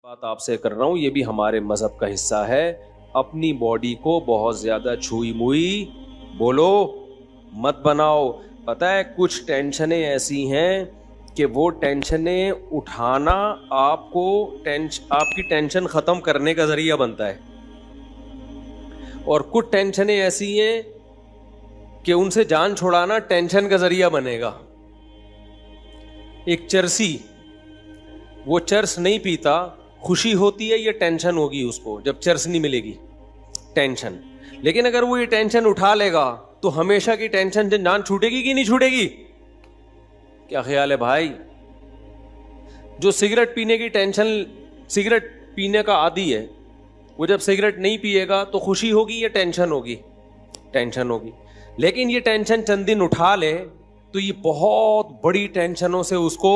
بات آپ سے کر رہا ہوں یہ بھی ہمارے مذہب کا حصہ ہے. اپنی باڈی کو بہت زیادہ چھوئی موئی بولو مت بناؤ. پتہ ہے کچھ ٹینشنیں ایسی ہیں کہ وہ ٹینشنیں اٹھانا آپ کی ٹینشن ختم کرنے کا ذریعہ بنتا ہے, اور کچھ ٹینشنیں ایسی ہیں کہ ان سے جان چھڑانا ٹینشن کا ذریعہ بنے گا. ایک چرسی وہ چرس نہیں پیتا, خوشی ہوتی ہے, یہ ٹینشن ہوگی اس کو جب چرس نہیں ملے گی, ٹینشن. لیکن اگر وہ یہ ٹینشن اٹھا لے گا تو ہمیشہ کی ٹینشن جان چھوٹے گی کہ نہیں چھوٹے گی؟ کیا خیال ہے بھائی؟ جو سگریٹ پینے کی ٹینشن, سگریٹ پینے کا عادی ہے, وہ جب سگریٹ نہیں پیے گا تو خوشی ہوگی یا ٹینشن ہوگی؟ ٹینشن ہوگی. لیکن یہ ٹینشن چند دن اٹھا لے تو یہ بہت بڑی ٹینشنوں سے اس کو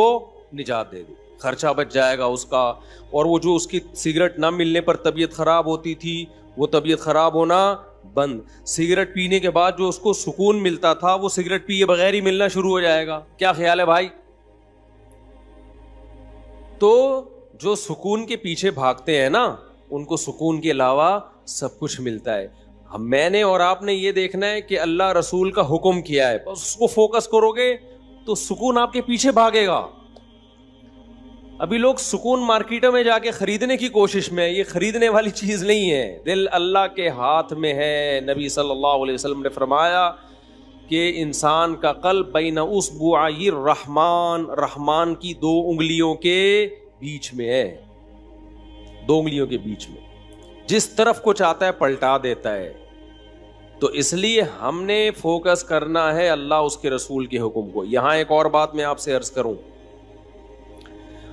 نجات دے دی, خرچہ بچ جائے گا اس کا. اور وہ جو اس کی سگریٹ نہ ملنے پر طبیعت خراب ہوتی تھی وہ طبیعت خراب ہونا بند. سگریٹ پینے کے بعد جو اس کو سکون ملتا تھا وہ سگریٹ پیے بغیر ہی ملنا شروع ہو جائے گا. کیا خیال ہے بھائی؟ تو جو سکون کے پیچھے بھاگتے ہیں نا ان کو سکون کے علاوہ سب کچھ ملتا ہے. میں نے اور آپ نے یہ دیکھنا ہے کہ اللہ رسول کا حکم کیا ہے, بس اس کو فوکس کرو گے تو سکون آپ کے پیچھے بھاگے گا. ابھی لوگ سکون مارکیٹوں میں جا کے خریدنے کی کوشش میں, یہ خریدنے والی چیز نہیں ہے, دل اللہ کے ہاتھ میں ہے. نبی صلی اللہ علیہ وسلم نے فرمایا کہ انسان کا قلب بین اصبعی الرحمن, رحمان کی 2 انگلیوں کے بیچ میں ہے, 2 انگلیوں کے بیچ میں, جس طرف کو چاہتا ہے پلٹا دیتا ہے. تو اس لیے ہم نے فوکس کرنا ہے اللہ اس کے رسول کے حکم کو. یہاں ایک اور بات میں آپ سے عرض کروں,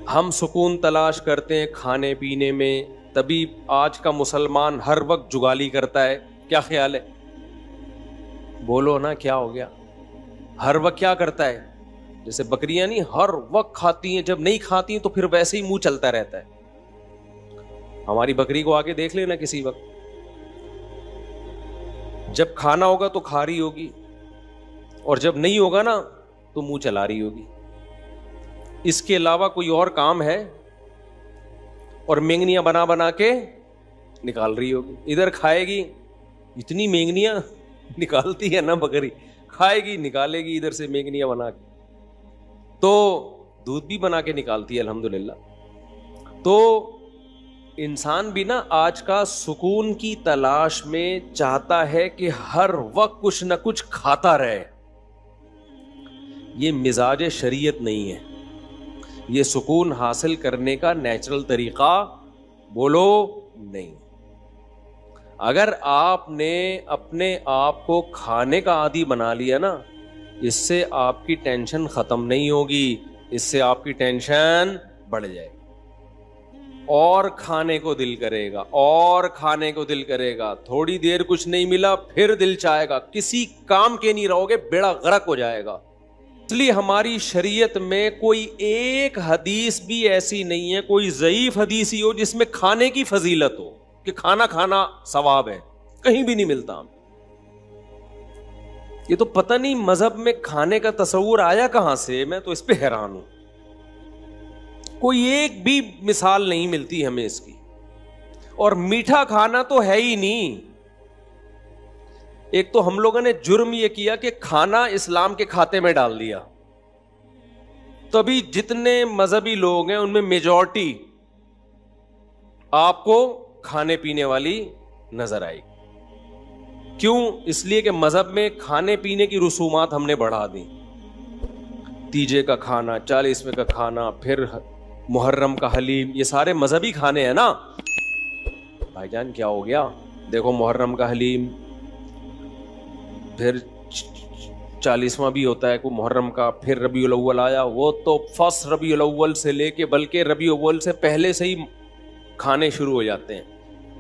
ہم سکون تلاش کرتے ہیں کھانے پینے میں, تبھی آج کا مسلمان ہر وقت جگالی کرتا ہے. کیا خیال ہے؟ بولو نا کیا ہو گیا؟ ہر وقت کیا کرتا ہے؟ جیسے بکریاں نہیں ہر وقت کھاتی ہیں, جب نہیں کھاتی ہیں تو پھر ویسے ہی منہ چلتا رہتا ہے. ہماری بکری کو آگے دیکھ لینا کسی وقت, جب کھانا ہوگا تو کھا رہی ہوگی, اور جب نہیں ہوگا نا تو منہ چلا رہی ہوگی. اس کے علاوہ کوئی اور کام ہے؟ اور مینگنیاں بنا بنا کے نکال رہی ہوگی. ادھر کھائے گی, اتنی مینگنیاں نکالتی ہے نا بکری, کھائے گی نکالے گی ادھر سے مینگنیاں بنا کے, تو دودھ بھی بنا کے نکالتی ہے الحمدللہ. تو انسان بھی نا آج کا سکون کی تلاش میں چاہتا ہے کہ ہر وقت کچھ نہ کچھ کھاتا رہے. یہ مزاج شریعت نہیں ہے, یہ سکون حاصل کرنے کا نیچرل طریقہ بولو نہیں. اگر آپ نے اپنے آپ کو کھانے کا عادی بنا لیا نا, اس سے آپ کی ٹینشن ختم نہیں ہوگی, اس سے آپ کی ٹینشن بڑھ جائے گی, اور کھانے کو دل کرے گا, اور کھانے کو دل کرے گا. تھوڑی دیر کچھ نہیں ملا پھر دل چاہے گا, کسی کام کے نہیں رہو گے, بیڑا غرق ہو جائے گا. اس لیے ہماری شریعت میں کوئی ایک حدیث بھی ایسی نہیں ہے, کوئی ضعیف حدیث ہی ہو جس میں کھانے کی فضیلت ہو کہ کھانا کھانا ثواب ہے, کہیں بھی نہیں ملتا. یہ تو پتہ نہیں مذہب میں کھانے کا تصور آیا کہاں سے, میں تو اس پہ حیران ہوں. کوئی ایک بھی مثال نہیں ملتی ہمیں اس کی. اور میٹھا کھانا تو ہے ہی نہیں. ایک تو ہم لوگوں نے جرم یہ کیا کہ کھانا اسلام کے کھاتے میں ڈال دیا, تبھی جتنے مذہبی لوگ ہیں ان میں میجورٹی آپ کو کھانے پینے والی نظر آئی. کیوں؟ اس لیے کہ مذہب میں کھانے پینے کی رسومات ہم نے بڑھا دی. تیجے کا کھانا, 40ویں کا کھانا, پھر محرم کا حلیم, یہ سارے مذہبی کھانے ہیں نا. بھائی جان کیا ہو گیا؟ دیکھو محرم کا حلیم, پھر 40واں بھی ہوتا ہے کو محرم کا, پھر ربیع الاول آیا, وہ تو فرسٹ ربیع الاول سے لے کے بلکہ ربیع الاول سے پہلے سے ہی کھانے شروع ہو جاتے ہیں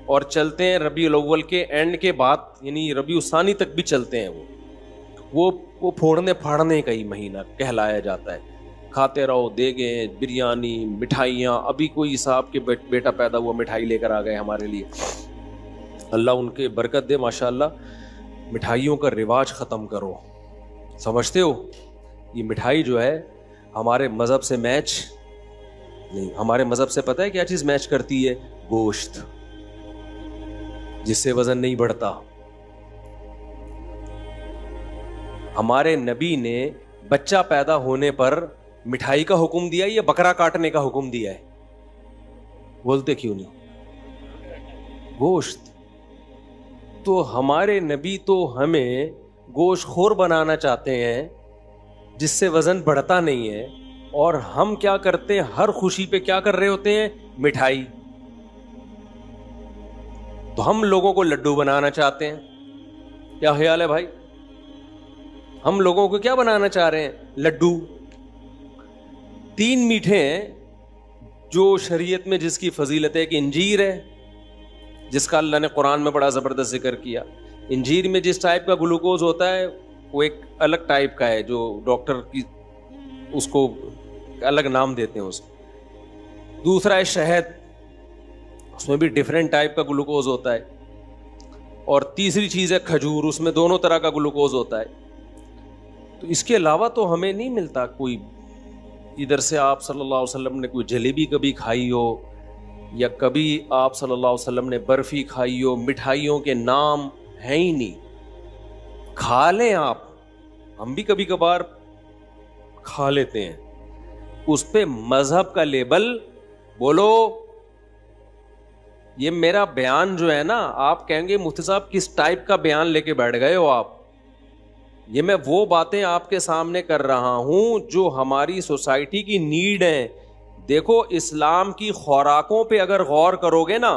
اور چلتے ہیں ربیع الاول کے اینڈ کے بعد, یعنی ربیع الثانی تک بھی چلتے ہیں. وہ پھوڑنے پھاڑنے کا ہی مہینہ کہلایا جاتا ہے. کھاتے رہو, دیگیں, بریانی, مٹھائیاں. ابھی کوئی صاحب کے بیٹا پیدا ہوا, مٹھائی لے کر آ گئے ہمارے لیے, اللہ ان کے برکت دے ماشاءاللہ. مٹھائیوں کا رواج ختم کرو. سمجھتے ہو یہ مٹھائی جو ہے ہمارے مذہب سے میچ نہیں. ہمارے مذہب سے پتہ ہے کیا چیز میچ کرتی ہے؟ گوشت، جس سے وزن نہیں بڑھتا. ہمارے نبی نے بچہ پیدا ہونے پر مٹھائی کا حکم دیا یا بکرا کاٹنے کا حکم دیا ہے؟ بولتے کیوں نہیں؟ گوشت. تو ہمارے نبی تو ہمیں گوشت خور بنانا چاہتے ہیں جس سے وزن بڑھتا نہیں ہے، اور ہم کیا کرتے ہیں؟ ہر خوشی پہ کیا کر رہے ہوتے ہیں؟ مٹھائی. تو ہم لوگوں کو لڈو بنانا چاہتے ہیں. کیا خیال ہے بھائی؟ ہم لوگوں کو کیا بنانا چاہ رہے ہیں؟ لڈو. 3 میٹھے ہیں جو شریعت میں جس کی فضیلت ہے، کہ انجیر ہے جس کا اللہ نے قرآن میں بڑا زبردست ذکر کیا. انجیر میں جس ٹائپ کا گلوکوز ہوتا ہے وہ ایک الگ ٹائپ کا ہے، جو ڈاکٹر کی اس کو الگ نام دیتے ہیں اس کو. دوسرا ہے شہد، اس میں بھی ڈیفرنٹ ٹائپ کا گلوکوز ہوتا ہے. اور تیسری چیز ہے کھجور، اس میں دونوں طرح کا گلوکوز ہوتا ہے. تو اس کے علاوہ تو ہمیں نہیں ملتا کوئی. ادھر سے آپ صلی اللہ علیہ وسلم نے کوئی جلیبی کبھی کھائی ہو، یا کبھی آپ صلی اللہ علیہ وسلم نے برفی کھائی ہو، مٹھائیوں کے نام ہیں ہی نہیں. کھا لیں آپ، ہم بھی کبھی کبھار کھا لیتے ہیں. اس پہ مذہب کا لیبل بولو. یہ میرا بیان جو ہے نا، آپ کہیں گے مفتی صاحب کس ٹائپ کا بیان لے کے بیٹھ گئے ہو آپ. یہ میں وہ باتیں آپ کے سامنے کر رہا ہوں جو ہماری سوسائٹی کی نیڈ ہیں. دیکھو اسلام کی خوراکوں پہ اگر غور کرو گے نا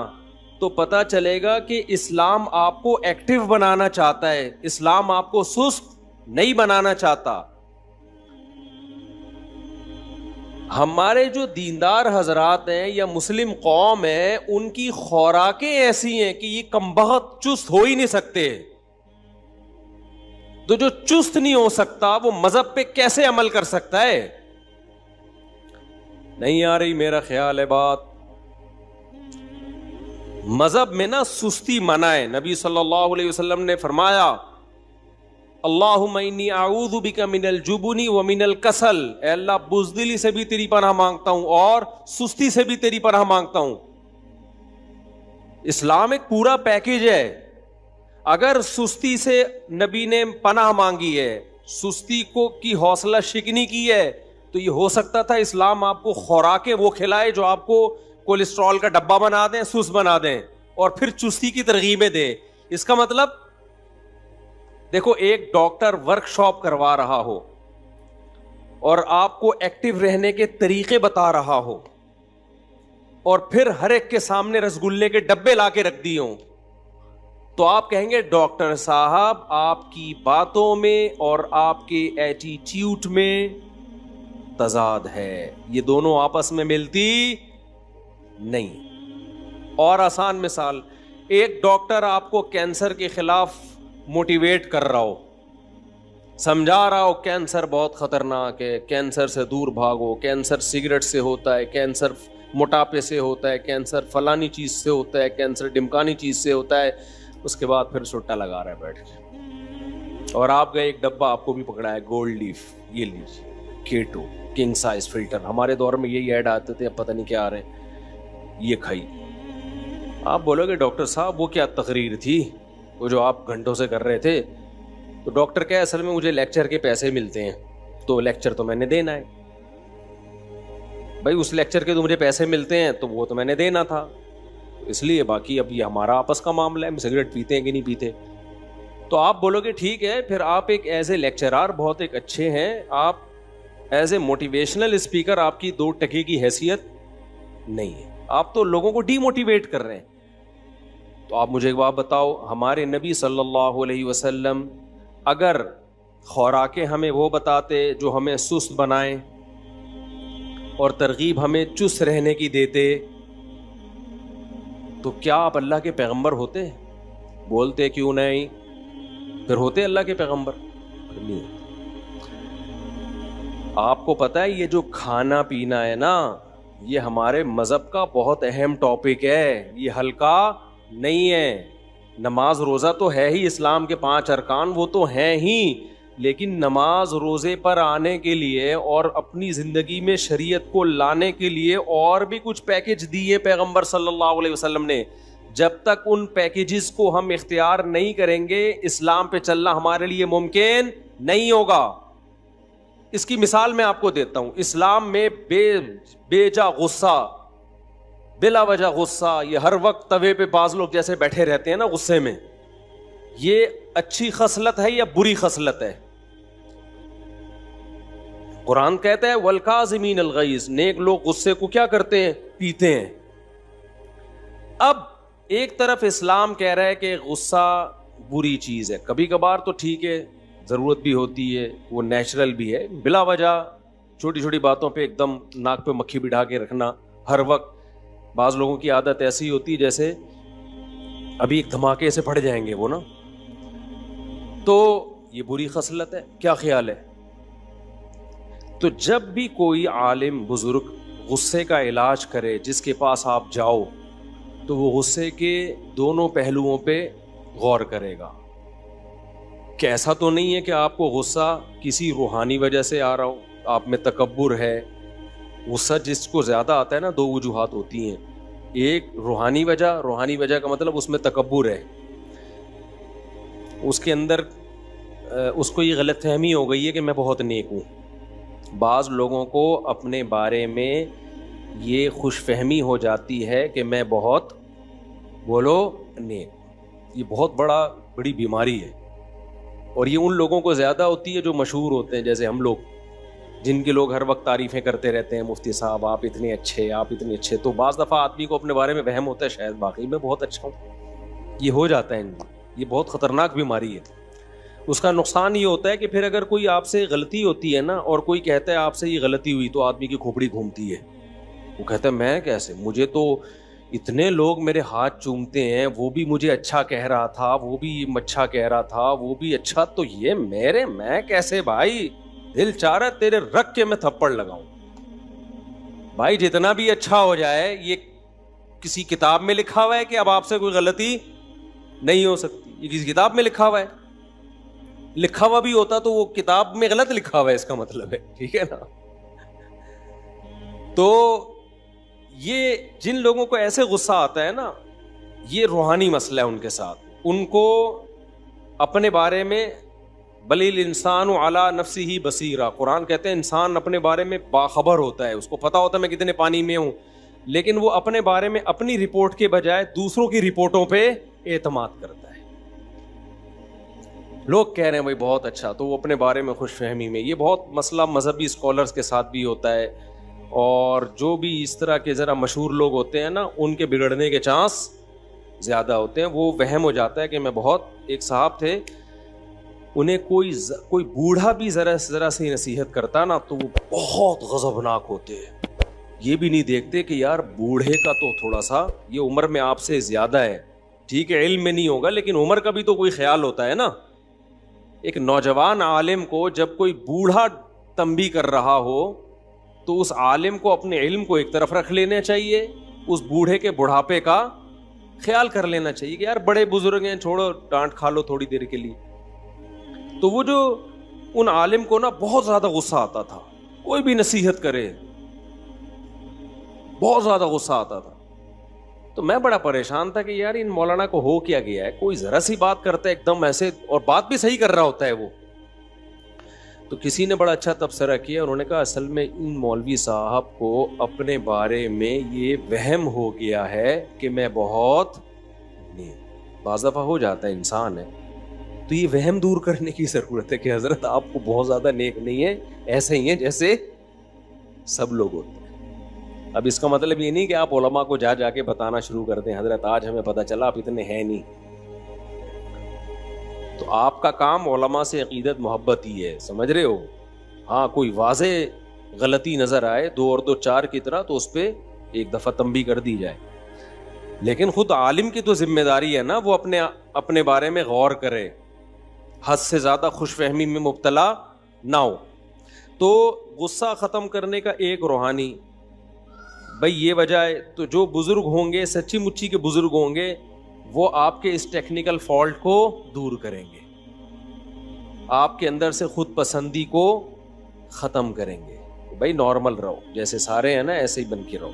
تو پتہ چلے گا کہ اسلام آپ کو ایکٹیو بنانا چاہتا ہے، اسلام آپ کو سست نہیں بنانا چاہتا. ہمارے جو دیندار حضرات ہیں یا مسلم قوم ہے، ان کی خوراکیں ایسی ہیں کہ یہ کمبخت چست ہو ہی نہیں سکتے. تو جو چست نہیں ہو سکتا وہ مذہب پہ کیسے عمل کر سکتا ہے؟ نہیں آ رہی میرا خیال ہے بات. مذہب میں نا سستی منع ہے. نبی صلی اللہ علیہ وسلم نے فرمایا اللہم انی اعوذ بک من الجبن ومن الکسل، اے اللہ بزدلی سے بھی تیری پناہ مانگتا ہوں اور سستی سے بھی تیری پناہ مانگتا ہوں. اسلام ایک پورا پیکج ہے. اگر سستی سے نبی نے پناہ مانگی ہے، سستی کو کی حوصلہ شکنی کی ہے، تو یہ ہو سکتا تھا اسلام آپ کو خوراکیں وہ کھلائے جو آپ کو کولیسٹرول کا ڈبہ بنا دیں، سست بنا دیں، اور پھر چستی کی ترغیبیں دے. اس کا مطلب دیکھو ایک ڈاکٹر ورک شاپ کروا رہا ہو اور آپ کو ایکٹیو رہنے کے طریقے بتا رہا ہو، اور پھر ہر ایک کے سامنے رسگلے کے ڈبے لا کے رکھ دیے ہوں، تو آپ کہیں گے ڈاکٹر صاحب آپ کی باتوں میں اور آپ کے ایٹیٹیوڈ میں تضاد ہے، یہ دونوں آپس میں ملتی نہیں. اور آسان مثال، ایک ڈاکٹر آپ کو کینسر کے خلاف موٹیویٹ کر رہا ہو، سمجھا رہا ہو کینسر بہت خطرناک ہے، کینسر سے دور بھاگو، کینسر سگریٹ سے ہوتا ہے، کینسر موٹاپے سے ہوتا ہے، کینسر فلانی چیز سے ہوتا ہے، کینسر ڈمکانی چیز سے ہوتا ہے. اس کے بعد پھر سٹا لگا رہا ہے بیٹھ کے، اور آپ گئے ایک ڈبہ آپ کو بھی پکڑا ہے گولڈ لیف، یہ لیجیے کیٹو کنگ سائز فلٹر. ہمارے دور میں یہی ایڈ آتے تھے، اب پتہ نہیں کیا آ رہے ہیں، یہ کھائی. آپ بولو گے ڈاکٹر صاحب وہ کیا تقریر تھی وہ جو آپ گھنٹوں سے کر رہے تھے؟ تو ڈاکٹر کیا، اصل میں مجھے لیکچر کے پیسے ملتے ہیں تو لیکچر تو میں نے دینا ہے. بھائی اس لیکچر کے تو مجھے پیسے ملتے ہیں تو وہ تو میں نے دینا تھا، اس لیے باقی اب یہ ہمارا آپس کا معاملہ ہے، سگریٹ پیتے ہیں کہ نہیں پیتے. تو آپ بولو گے ٹھیک ہے، پھر آپ ایک ایز اے لیکچرار بہت ایک اچھے ہیں، آپ ایز اے موٹیویشنل اسپیکر آپ کی 2 ٹکے کی حیثیت نہیں ہے، آپ تو لوگوں کو ڈی موٹیویٹ کر رہے ہیں. تو آپ مجھے ایک بات بتاؤ، ہمارے نبی صلی اللہ علیہ وسلم اگر خوراکیں ہمیں وہ بتاتے جو ہمیں سست بنائیں اور ترغیب ہمیں چست رہنے کی دیتے، تو کیا آپ اللہ کے پیغمبر ہوتے؟ بولتے کیوں نہیں؟ پھر ہوتے اللہ کے پیغمبر نہیں. آپ کو پتا ہے یہ جو کھانا پینا ہے نا، یہ ہمارے مذہب کا بہت اہم ٹاپک ہے، یہ ہلکا نہیں ہے. نماز روزہ تو ہے ہی، اسلام کے 5 ارکان وہ تو ہیں ہی، لیکن نماز روزے پر آنے کے لیے اور اپنی زندگی میں شریعت کو لانے کے لیے اور بھی کچھ پیکج دیے پیغمبر صلی اللہ علیہ وسلم نے. جب تک ان پیکیجز کو ہم اختیار نہیں کریں گے اسلام پہ چلنا ہمارے لیے ممکن نہیں ہوگا. اس کی مثال میں آپ کو دیتا ہوں. اسلام میں بے جا غصہ, بلا وجہ غصہ, یہ ہر وقت توے پہ بعض لوگ جیسے بیٹھے رہتے ہیں نا غصے میں, یہ اچھی خصلت ہے یا بری خصلت ہے؟ قرآن کہتا ہے والکاظمین الغیظ, نیک لوگ غصے کو کیا کرتے ہیں؟ پیتے ہیں. اب ایک طرف اسلام کہہ رہا ہے کہ غصہ بری چیز ہے, کبھی کبھار تو ٹھیک ہے, ضرورت بھی ہوتی ہے, وہ نیچرل بھی ہے. بلا وجہ چھوٹی چھوٹی باتوں پہ ایک دم ناک پہ مکھی بٹھا کے رکھنا ہر وقت, بعض لوگوں کی عادت ایسی ہوتی ہے جیسے ابھی ایک دھماکے سے پھٹ جائیں گے وہ نا, تو یہ بری خصلت ہے. کیا خیال ہے؟ تو جب بھی کوئی عالم بزرگ غصے کا علاج کرے جس کے پاس آپ جاؤ تو وہ غصے کے دونوں پہلوؤں پہ غور کرے گا کہ ایسا تو نہیں ہے کہ آپ کو غصہ کسی روحانی وجہ سے آ رہا ہو, آپ میں تکبر ہے. غصہ جس کو زیادہ آتا ہے نا, دو وجوہات ہوتی ہیں, ایک روحانی وجہ کا مطلب اس میں تکبر ہے, اس کے اندر اس کو یہ غلط فہمی ہو گئی ہے کہ میں بہت نیک ہوں. بعض لوگوں کو اپنے بارے میں یہ خوش فہمی ہو جاتی ہے کہ میں بہت نیک. یہ بہت بڑی بیماری ہے, اور یہ ان لوگوں کو زیادہ ہوتی ہے جو مشہور ہوتے ہیں, جیسے ہم لوگ, جن کے لوگ ہر وقت تعریفیں کرتے رہتے ہیں, مفتی صاحب آپ اتنے اچھے. تو بعض دفعہ آدمی کو اپنے بارے میں وہم ہوتا ہے شاید واقعی میں بہت اچھا ہوں. یہ ہو جاتا ہے, یہ بہت خطرناک بیماری ہے. اس کا نقصان یہ ہوتا ہے کہ پھر اگر کوئی آپ سے غلطی ہوتی ہے نا اور کوئی کہتا ہے آپ سے یہ غلطی ہوئی تو آدمی کی کھوپڑی گھومتی ہے. وہ کہتا ہے میں کیسے, مجھے تو اتنے لوگ میرے ہاتھ چومتے ہیں, وہ بھی مجھے اچھا کہہ رہا تھا, وہ بھی اچھا کہہ رہا تھا, وہ بھی اچھا, تو یہ میں کیسے بھائی, دل چاہ رہا تیرے رکھ کے میں تھپڑ لگاؤں. بھائی جتنا بھی اچھا ہو جائے, یہ کسی کتاب میں لکھا ہوا ہے کہ اب آپ سے کوئی غلطی نہیں ہو سکتی؟ یہ کسی کتاب میں لکھا ہوا ہے؟ لکھا ہوا بھی ہوتا تو وہ کتاب میں غلط لکھا ہوا ہے, اس کا مطلب ہے, ٹھیک ہے نا. تو یہ جن لوگوں کو ایسے غصہ آتا ہے نا, یہ روحانی مسئلہ ہے ان کے ساتھ. ان کو اپنے بارے میں بل الانسان علی نفسہ بصیرہ, قرآن کہتے ہیں انسان اپنے بارے میں باخبر ہوتا ہے, اس کو پتا ہوتا ہے میں کتنے پانی میں ہوں, لیکن وہ اپنے بارے میں اپنی رپورٹ کے بجائے دوسروں کی رپورٹوں پہ اعتماد کرتا ہے. لوگ کہہ رہے ہیں بھائی بہت اچھا, تو وہ اپنے بارے میں خوش فہمی میں. یہ بہت مسئلہ مذہبی اسکالرز کے ساتھ بھی ہوتا ہے, اور جو بھی اس طرح کے ذرا مشہور لوگ ہوتے ہیں نا, ان کے بگڑنے کے چانس زیادہ ہوتے ہیں. وہ وہم ہو جاتا ہے کہ میں بہت, ایک صاحب تھے, انہیں کوئی بوڑھا بھی ذرا سی نصیحت کرتا نا تو وہ بہت غضبناک ہوتے ہیں. یہ بھی نہیں دیکھتے کہ یار بوڑھے کا تو تھوڑا سا یہ عمر میں آپ سے زیادہ ہے, ٹھیک ہے علم میں نہیں ہوگا لیکن عمر کا بھی تو کوئی خیال ہوتا ہے نا. ایک نوجوان عالم کو جب کوئی بوڑھا تنبیہ کر رہا ہو تو اس عالم کو اپنے علم کو ایک طرف رکھ لینا چاہیے, اس بوڑھے کے بڑھاپے کا خیال کر لینا چاہیے کہ یار بڑے بزرگ ہیں, چھوڑو ڈانٹ کھا لو تھوڑی دیر کے لیے. تو وہ جو ان عالم کو نا بہت زیادہ غصہ آتا تھا, کوئی بھی نصیحت کرے بہت زیادہ غصہ آتا تھا. تو میں بڑا پریشان تھا کہ یار ان مولانا کو ہو کیا گیا ہے, کوئی ذرا سی بات کرتا ہے ایک دم ایسے, اور بات بھی صحیح کر رہا ہوتا ہے وہ. تو کسی نے بڑا اچھا تبصرہ کیا, انہوں نے کہا اصل میں ان مولوی صاحب کو اپنے بارے میں یہ وہم ہو گیا ہے کہ میں بہت نیک. بعض دفعہ ہو جاتا ہے, انسان ہے, تو یہ وہم دور کرنے کی ضرورت ہے کہ حضرت آپ کو بہت زیادہ نیک نہیں ہے, ایسے ہی ہیں جیسے سب لوگ ہوتے ہیں. اب اس کا مطلب یہ نہیں کہ آپ علماء کو جا کے بتانا شروع کر دیں حضرت آج ہمیں پتہ چلا آپ اتنے ہیں نہیں. تو آپ کا کام علماء سے عقیدت محبت ہی ہے, سمجھ رہے ہو. ہاں کوئی واضح غلطی نظر آئے 2 اور 2 4 کی طرح تو اس پہ ایک دفعہ تنبیہ کر دی جائے, لیکن خود عالم کی تو ذمہ داری ہے نا وہ اپنے بارے میں غور کرے, حد سے زیادہ خوش فہمی میں مبتلا نہ ہو. تو غصہ ختم کرنے کا ایک روحانی بھائی یہ وجہ ہے. تو جو بزرگ ہوں گے, سچی مچی کے بزرگ ہوں گے, وہ آپ کے اس ٹیکنیکل فالٹ کو دور کریں گے. آپ کے اندر سے خود پسندی کو ختم کریں گے. بھائی نارمل رہو، جیسے سارے ہیں نا ایسے ہی بن کے رہو.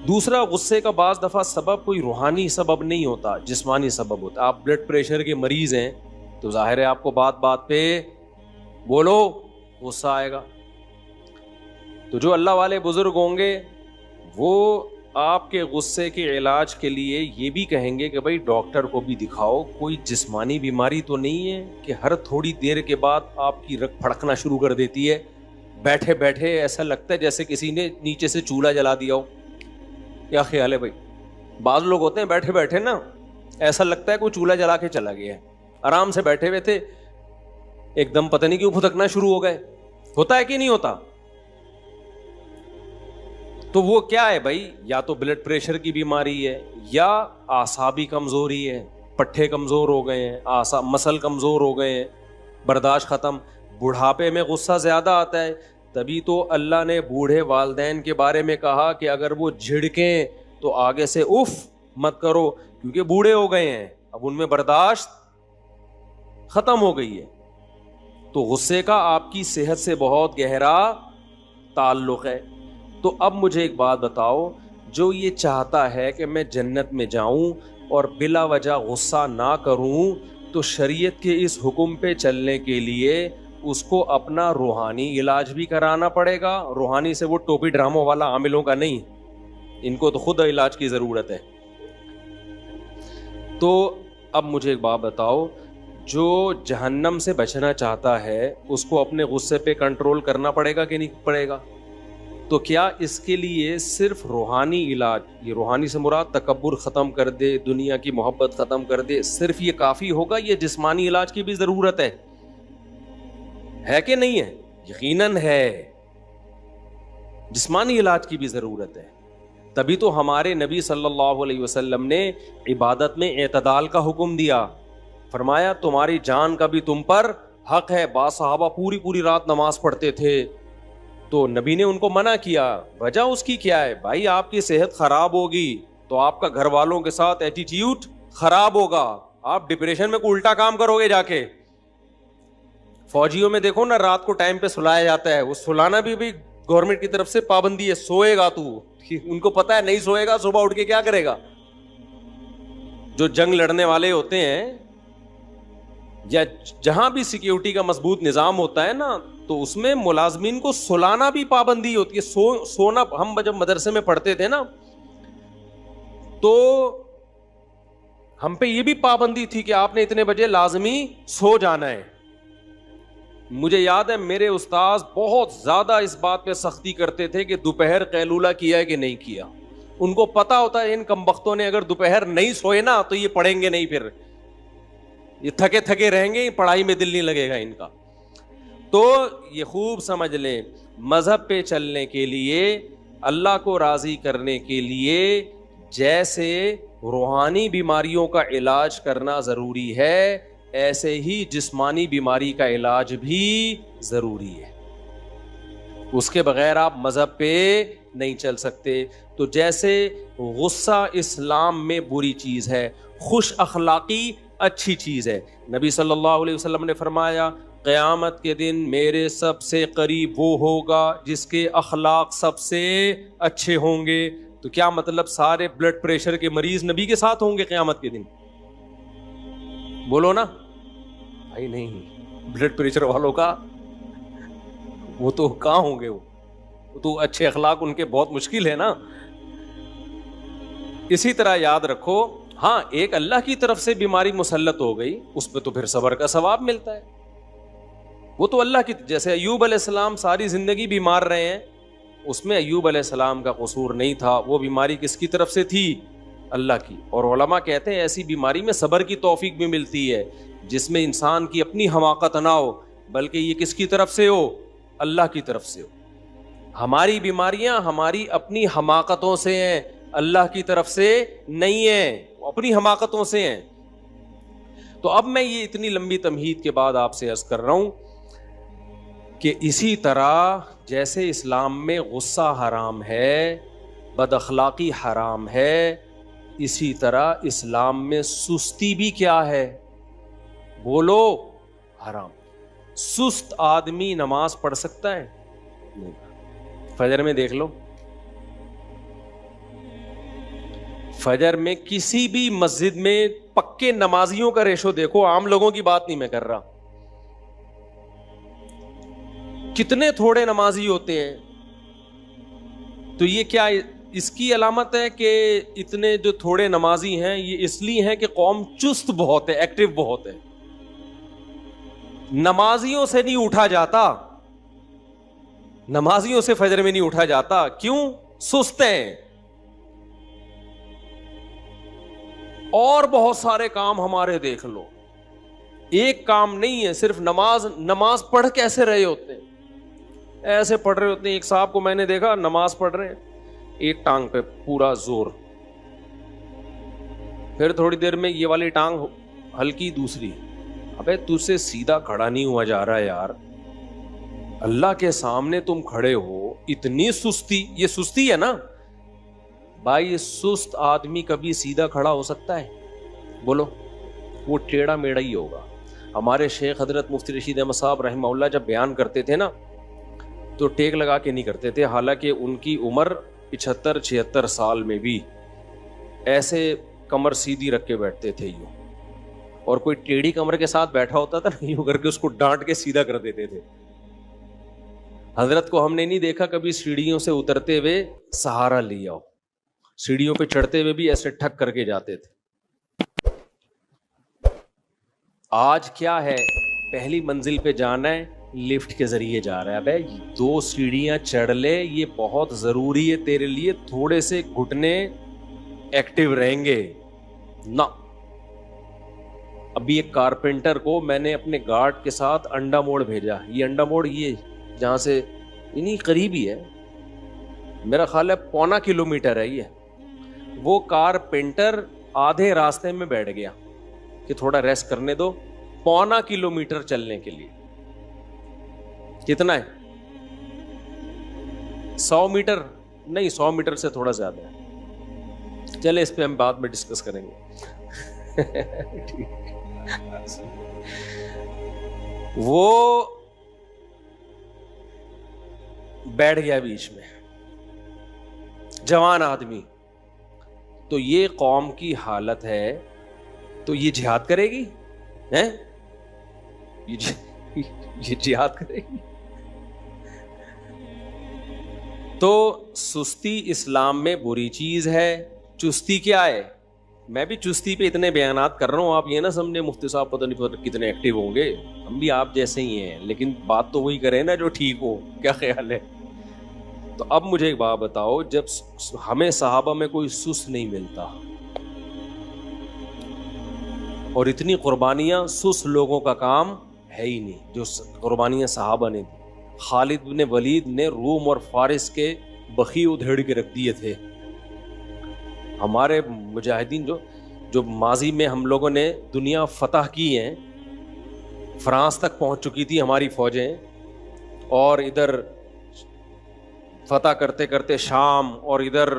دوسرا، غصے کا بعض دفعہ سبب کوئی روحانی سبب نہیں ہوتا، جسمانی سبب ہوتا. آپ بلڈ پریشر کے مریض ہیں تو ظاہر ہے آپ کو بات بات پہ بولو غصہ آئے گا. تو جو اللہ والے بزرگ ہوں گے وہ آپ کے غصے کے علاج کے لیے یہ بھی کہیں گے کہ بھائی ڈاکٹر کو بھی دکھاؤ، کوئی جسمانی بیماری تو نہیں ہے کہ ہر تھوڑی دیر کے بعد آپ کی رگ پھڑکنا شروع کر دیتی ہے، بیٹھے بیٹھے ایسا لگتا ہے جیسے کسی نے نیچے سے چولہا جلا دیا ہو. کیا خیال ہے بھائی؟ بعض لوگ ہوتے ہیں بیٹھے بیٹھے نا ایسا لگتا ہے کوئی چولہا جلا کے چلا گیا ہے. آرام سے بیٹھے ہوئے تھے، ایک دم پتہ نہیں کیوں پھٹکنا شروع ہو گئے. ہوتا ہے کہ نہیں ہوتا؟ تو وہ کیا ہے بھائی؟ یا تو بلڈ پریشر کی بیماری ہے، یا اعصابی کمزوری ہے، پٹھے کمزور ہو گئے ہیں، مسل کمزور ہو گئے ہیں، برداشت ختم. بڑھاپے میں غصہ زیادہ آتا ہے. تبھی تو اللہ نے بوڑھے والدین کے بارے میں کہا کہ اگر وہ جھڑکیں تو آگے سے اف مت کرو، کیونکہ بوڑھے ہو گئے ہیں، اب ان میں برداشت ختم ہو گئی ہے. تو غصے کا آپ کی صحت سے بہت گہرا تعلق ہے. تو اب مجھے ایک بات بتاؤ، جو یہ چاہتا ہے کہ میں جنت میں جاؤں اور بلا وجہ غصہ نہ کروں، تو شریعت کے اس حکم پہ چلنے کے لیے اس کو اپنا روحانی علاج بھی کرانا پڑے گا. روحانی سے وہ ٹوپی ڈراموں والا عاملوں کا نہیں، ان کو تو خود علاج کی ضرورت ہے. تو اب مجھے ایک بات بتاؤ، جو جہنم سے بچنا چاہتا ہے اس کو اپنے غصے پہ کنٹرول کرنا پڑے گا کہ نہیں پڑے گا؟ تو کیا اس کے لیے صرف روحانی علاج، یہ روحانی سے مراد تکبر ختم کر دے، دنیا کی محبت ختم کر دے، صرف یہ کافی ہوگا؟ یہ جسمانی علاج کی بھی ضرورت ہے کہ نہیں ہے؟ یقیناً ہے، جسمانی علاج کی بھی ضرورت ہے. تبھی تو ہمارے نبی صلی اللہ علیہ وسلم نے عبادت میں اعتدال کا حکم دیا. فرمایا تمہاری جان کا بھی تم پر حق ہے. بعض صحابہ پوری رات نماز پڑھتے تھے تو نبی نے ان کو منع کیا. وجہ اس کی کیا ہے؟ بھائی آپ کی صحت خراب ہوگی تو آپ کا گھر والوں کے ساتھ ایٹیٹیوڈ خراب ہوگا، آپ ڈپریشن میں کوئی الٹا کام کرو گے جا کے. فوجیوں میں دیکھو نا، رات کو ٹائم پہ سلایا جاتا ہے، وہ سلانا بھی گورنمنٹ کی طرف سے پابندی ہے. سوئے گا تو ان کو پتا ہے نہیں سوئے گا صبح اٹھ کے کیا کرے گا. جو جنگ لڑنے والے ہوتے ہیں یا جہاں بھی سیکیورٹی کا مضبوط نظام ہوتا ہے نا، تو اس میں ملازمین کو سلانا بھی پابندی ہوتی ہے. سونا ہم جب مدرسے میں پڑھتے تھے نا تو ہم پہ یہ بھی پابندی تھی کہ آپ نے اتنے بجے لازمی سو جانا ہے. مجھے یاد ہے میرے استاذ بہت زیادہ اس بات پہ سختی کرتے تھے کہ دوپہر قیلولہ کیا ہے کہ نہیں کیا. ان کو پتا ہوتا ہے ان کمبختوں نے اگر دوپہر نہیں سوئے نا تو یہ پڑھیں گے نہیں، پھر یہ تھکے تھکے رہیں گے، پڑھائی میں دل نہیں لگے گا ان کا. تو یہ خوب سمجھ لیں، مذہب پہ چلنے کے لیے، اللہ کو راضی کرنے کے لیے جیسے روحانی بیماریوں کا علاج کرنا ضروری ہے، ایسے ہی جسمانی بیماری کا علاج بھی ضروری ہے. اس کے بغیر آپ مذہب پہ نہیں چل سکتے. تو جیسے غصہ اسلام میں بری چیز ہے، خوش اخلاقی اچھی چیز ہے. نبی صلی اللہ علیہ وسلم نے فرمایا قیامت کے دن میرے سب سے قریب وہ ہوگا جس کے اخلاق سب سے اچھے ہوں گے. تو کیا مطلب سارے بلڈ پریشر کے مریض نبی کے ساتھ ہوں گے قیامت کے دن؟ بولو نا بھائی. نہیں، بلڈ پریشر والوں کا وہ تو کہاں ہوں گے، وہ تو اچھے اخلاق ان کے بہت مشکل ہے نا. اسی طرح یاد رکھو، ہاں ایک اللہ کی طرف سے بیماری مسلط ہو گئی، اس پہ تو پھر صبر کا ثواب ملتا ہے. وہ تو اللہ کی، جیسے ایوب علیہ السلام ساری زندگی بیمار رہے ہیں، اس میں ایوب علیہ السلام کا قصور نہیں تھا. وہ بیماری کس کی طرف سے تھی؟ اللہ کی. اور علماء کہتے ہیں ایسی بیماری میں صبر کی توفیق بھی ملتی ہے، جس میں انسان کی اپنی حماقت نہ ہو، بلکہ یہ کس کی طرف سے ہو؟ اللہ کی طرف سے ہو. ہماری بیماریاں ہماری اپنی حماقتوں سے ہیں، اللہ کی طرف سے نہیں ہیں، اپنی حماقتوں سے ہیں. تو اب میں یہ اتنی لمبی تمہید کے بعد آپ سے عرض کر رہا ہوں کہ اسی طرح جیسے اسلام میں غصہ حرام ہے، بد اخلاقی حرام ہے، اسی طرح اسلام میں سستی بھی کیا ہے؟ بولو، حرام. سست آدمی نماز پڑھ سکتا ہے؟ نہیں. فجر میں دیکھ لو، فجر میں کسی بھی مسجد میں پکے نمازیوں کا ریشو دیکھو، عام لوگوں کی بات نہیں میں کر رہا، کتنے تھوڑے نمازی ہوتے ہیں. تو یہ کیا اس کی علامت ہے کہ اتنے جو تھوڑے نمازی ہیں یہ اس لیے ہیں کہ قوم چست بہت ہے، ایکٹیو بہت ہے. نمازیوں سے نہیں اٹھا جاتا، نمازیوں سے فجر میں نہیں اٹھا جاتا. کیوں؟ سست ہیں. اور بہت سارے کام ہمارے دیکھ لو، ایک کام نہیں ہے صرف نماز پڑھ کیسے رہے ہوتے ہیں، ایسے پڑھ رہے ہوتے ہیں. ایک صاحب کو میں نے دیکھا نماز پڑھ رہے ہیں، ایک ٹانگ پہ پورا زور، پھر تھوڑی دیر میں یہ والی ٹانگ ہلکی، دوسری. ابے تجھ سے سیدھا کھڑا نہیں ہوا جا رہا ہے یار، اللہ کے سامنے تم کھڑے ہو، اتنی سستی. یہ سستی ہے نا بھائی. سست آدمی کبھی سیدھا کھڑا ہو سکتا ہے؟ بولو. وہ ٹیڑھا میڑا ہی ہوگا. ہمارے شیخ حضرت مفتی رشید احمد صاحب رحمہ اللہ جب بیان کرتے تھے نا تو ٹیک لگا کے نہیں کرتے تھے، حالانکہ ان کی عمر 75-76 سال میں بھی ایسے کمر سیدھی رکھ کے بیٹھتے تھے یوں، اور کوئی ٹیڑھی کمر کے ساتھ بیٹھا ہوتا تھا نا یوں کر کے اس کو ڈانٹ کے سیدھا کر دیتے تھے. حضرت کو ہم نے نہیں دیکھا کبھی سیڑھیوں سے اترتے ہوئے سہارا لیا ہو، سیڑھیوں پہ چڑھتے ہوئے بھی ایسے ٹھک کر کے جاتے تھے. آج کیا ہے، پہلی منزل پہ جانا ہے لفٹ کے ذریعے جا رہا ہے. بھائی 2 سیڑھیاں چڑھ لے، یہ بہت ضروری ہے تیرے لیے، تھوڑے سے گھٹنے ایکٹیو رہیں گے نا. ابھی ایک کارپینٹر کو میں نے اپنے گارڈ کے ساتھ انڈا موڑ بھیجا. یہ انڈا موڑ یہ جہاں سے انہیں قریب ہی ہے، میرا خیال ہے 1.25 کلومیٹر ہے. یہ وہ کارپینٹر آدھے راستے میں بیٹھ گیا کہ تھوڑا ریسٹ کرنے دو. 1.25 کلومیٹر چلنے کے لیے کتنا ہے؟ 100 میٹر نہیں، 100 میٹر سے تھوڑا زیادہ ہے. چلے اس پہ ہم بعد میں ڈسکس کریں گے. وہ بیٹھ گیا بیچ میں، جوان آدمی. تو یہ قوم کی حالت ہے، تو یہ جہاد کرے گی؟ یہ جہاد کرے گی؟ تو سستی اسلام میں بری چیز ہے. چستی کیا ہے؟ میں بھی چستی پہ اتنے بیانات کر رہا ہوں، آپ یہ نہ سمجھے مفتی صاحب پتہ نہیں کتنے ایکٹیو ہوں گے، ہم بھی آپ جیسے ہی ہیں، لیکن بات تو وہی کریں نا جو ٹھیک ہو. کیا خیال ہے؟ تو اب مجھے ایک بات بتاؤ، جب ہمیں صحابہ میں کوئی سست نہیں ملتا اور اتنی قربانیاں سست لوگوں کا کام ہے ہی نہیں جو قربانیاں صحابہ نے دی. خالد بن ولید نے روم اور فارس کے بخی ادھیڑ کے رکھ دیے تھے. ہمارے مجاہدین جو ماضی میں ہم لوگوں نے دنیا فتح کی ہیں، فرانس تک پہنچ چکی تھی ہماری فوجیں، اور ادھر فتح کرتے کرتے شام، اور ادھر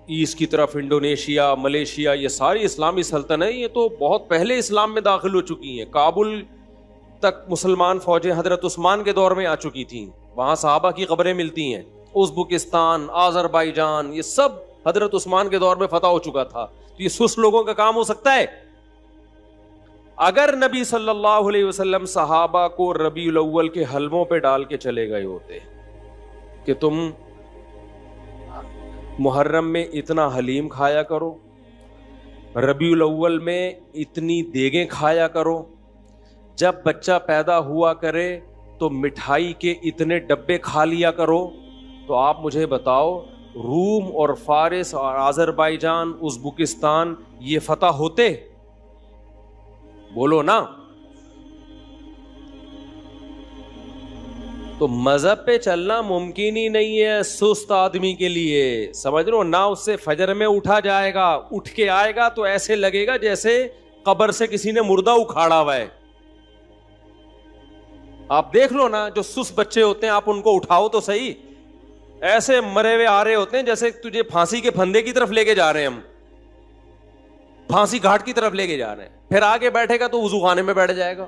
ایسٹ کی طرف انڈونیشیا، ملیشیا، یہ ساری اسلامی سلطنتیں یہ تو بہت پہلے اسلام میں داخل ہو چکی ہیں. کابل تک مسلمان فوجیں حضرت عثمان کے دور میں آ چکی تھیں، وہاں صحابہ کی قبریں ملتی ہیں. ازبکستان، آذربائیجان، یہ سب حضرت عثمان کے دور میں فتح ہو چکا تھا. تو یہ سست لوگوں کا کام ہو سکتا ہے؟ اگر نبی صلی اللہ علیہ وسلم صحابہ کو ربیع الاول کے حلووں پہ ڈال کے چلے گئے ہوتے کہ تم محرم میں اتنا حلیم کھایا کرو، ربیع الاول میں اتنی دیگیں کھایا کرو، جب بچہ پیدا ہوا کرے تو مٹھائی کے اتنے ڈبے کھا لیا کرو، تو آپ مجھے بتاؤ روم اور فارس اور آذربائیجان، ازبکستان یہ فتح ہوتے؟ بولو نا. تو مذہب پہ چلنا ممکن ہی نہیں ہے سست آدمی کے لیے، سمجھ لو نا. اس سے فجر میں اٹھا جائے گا، اٹھ کے آئے گا تو ایسے لگے گا جیسے قبر سے کسی نے مردہ اکھاڑا ہوا ہے. آپ دیکھ لو نا، جو سست بچے ہوتے ہیں آپ ان کو اٹھاؤ تو صحیح، ایسے مرے ہوئے آ رہے ہوتے ہیں جیسے تجھے پھانسی کے پھندے کی طرف لے کے جا رہے ہیں، ہم پھانسی گھاٹ کی طرف لے کے جا رہے ہیں. پھر آگے بیٹھے گا تو وضو خانے میں بیٹھ جائے گا.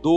2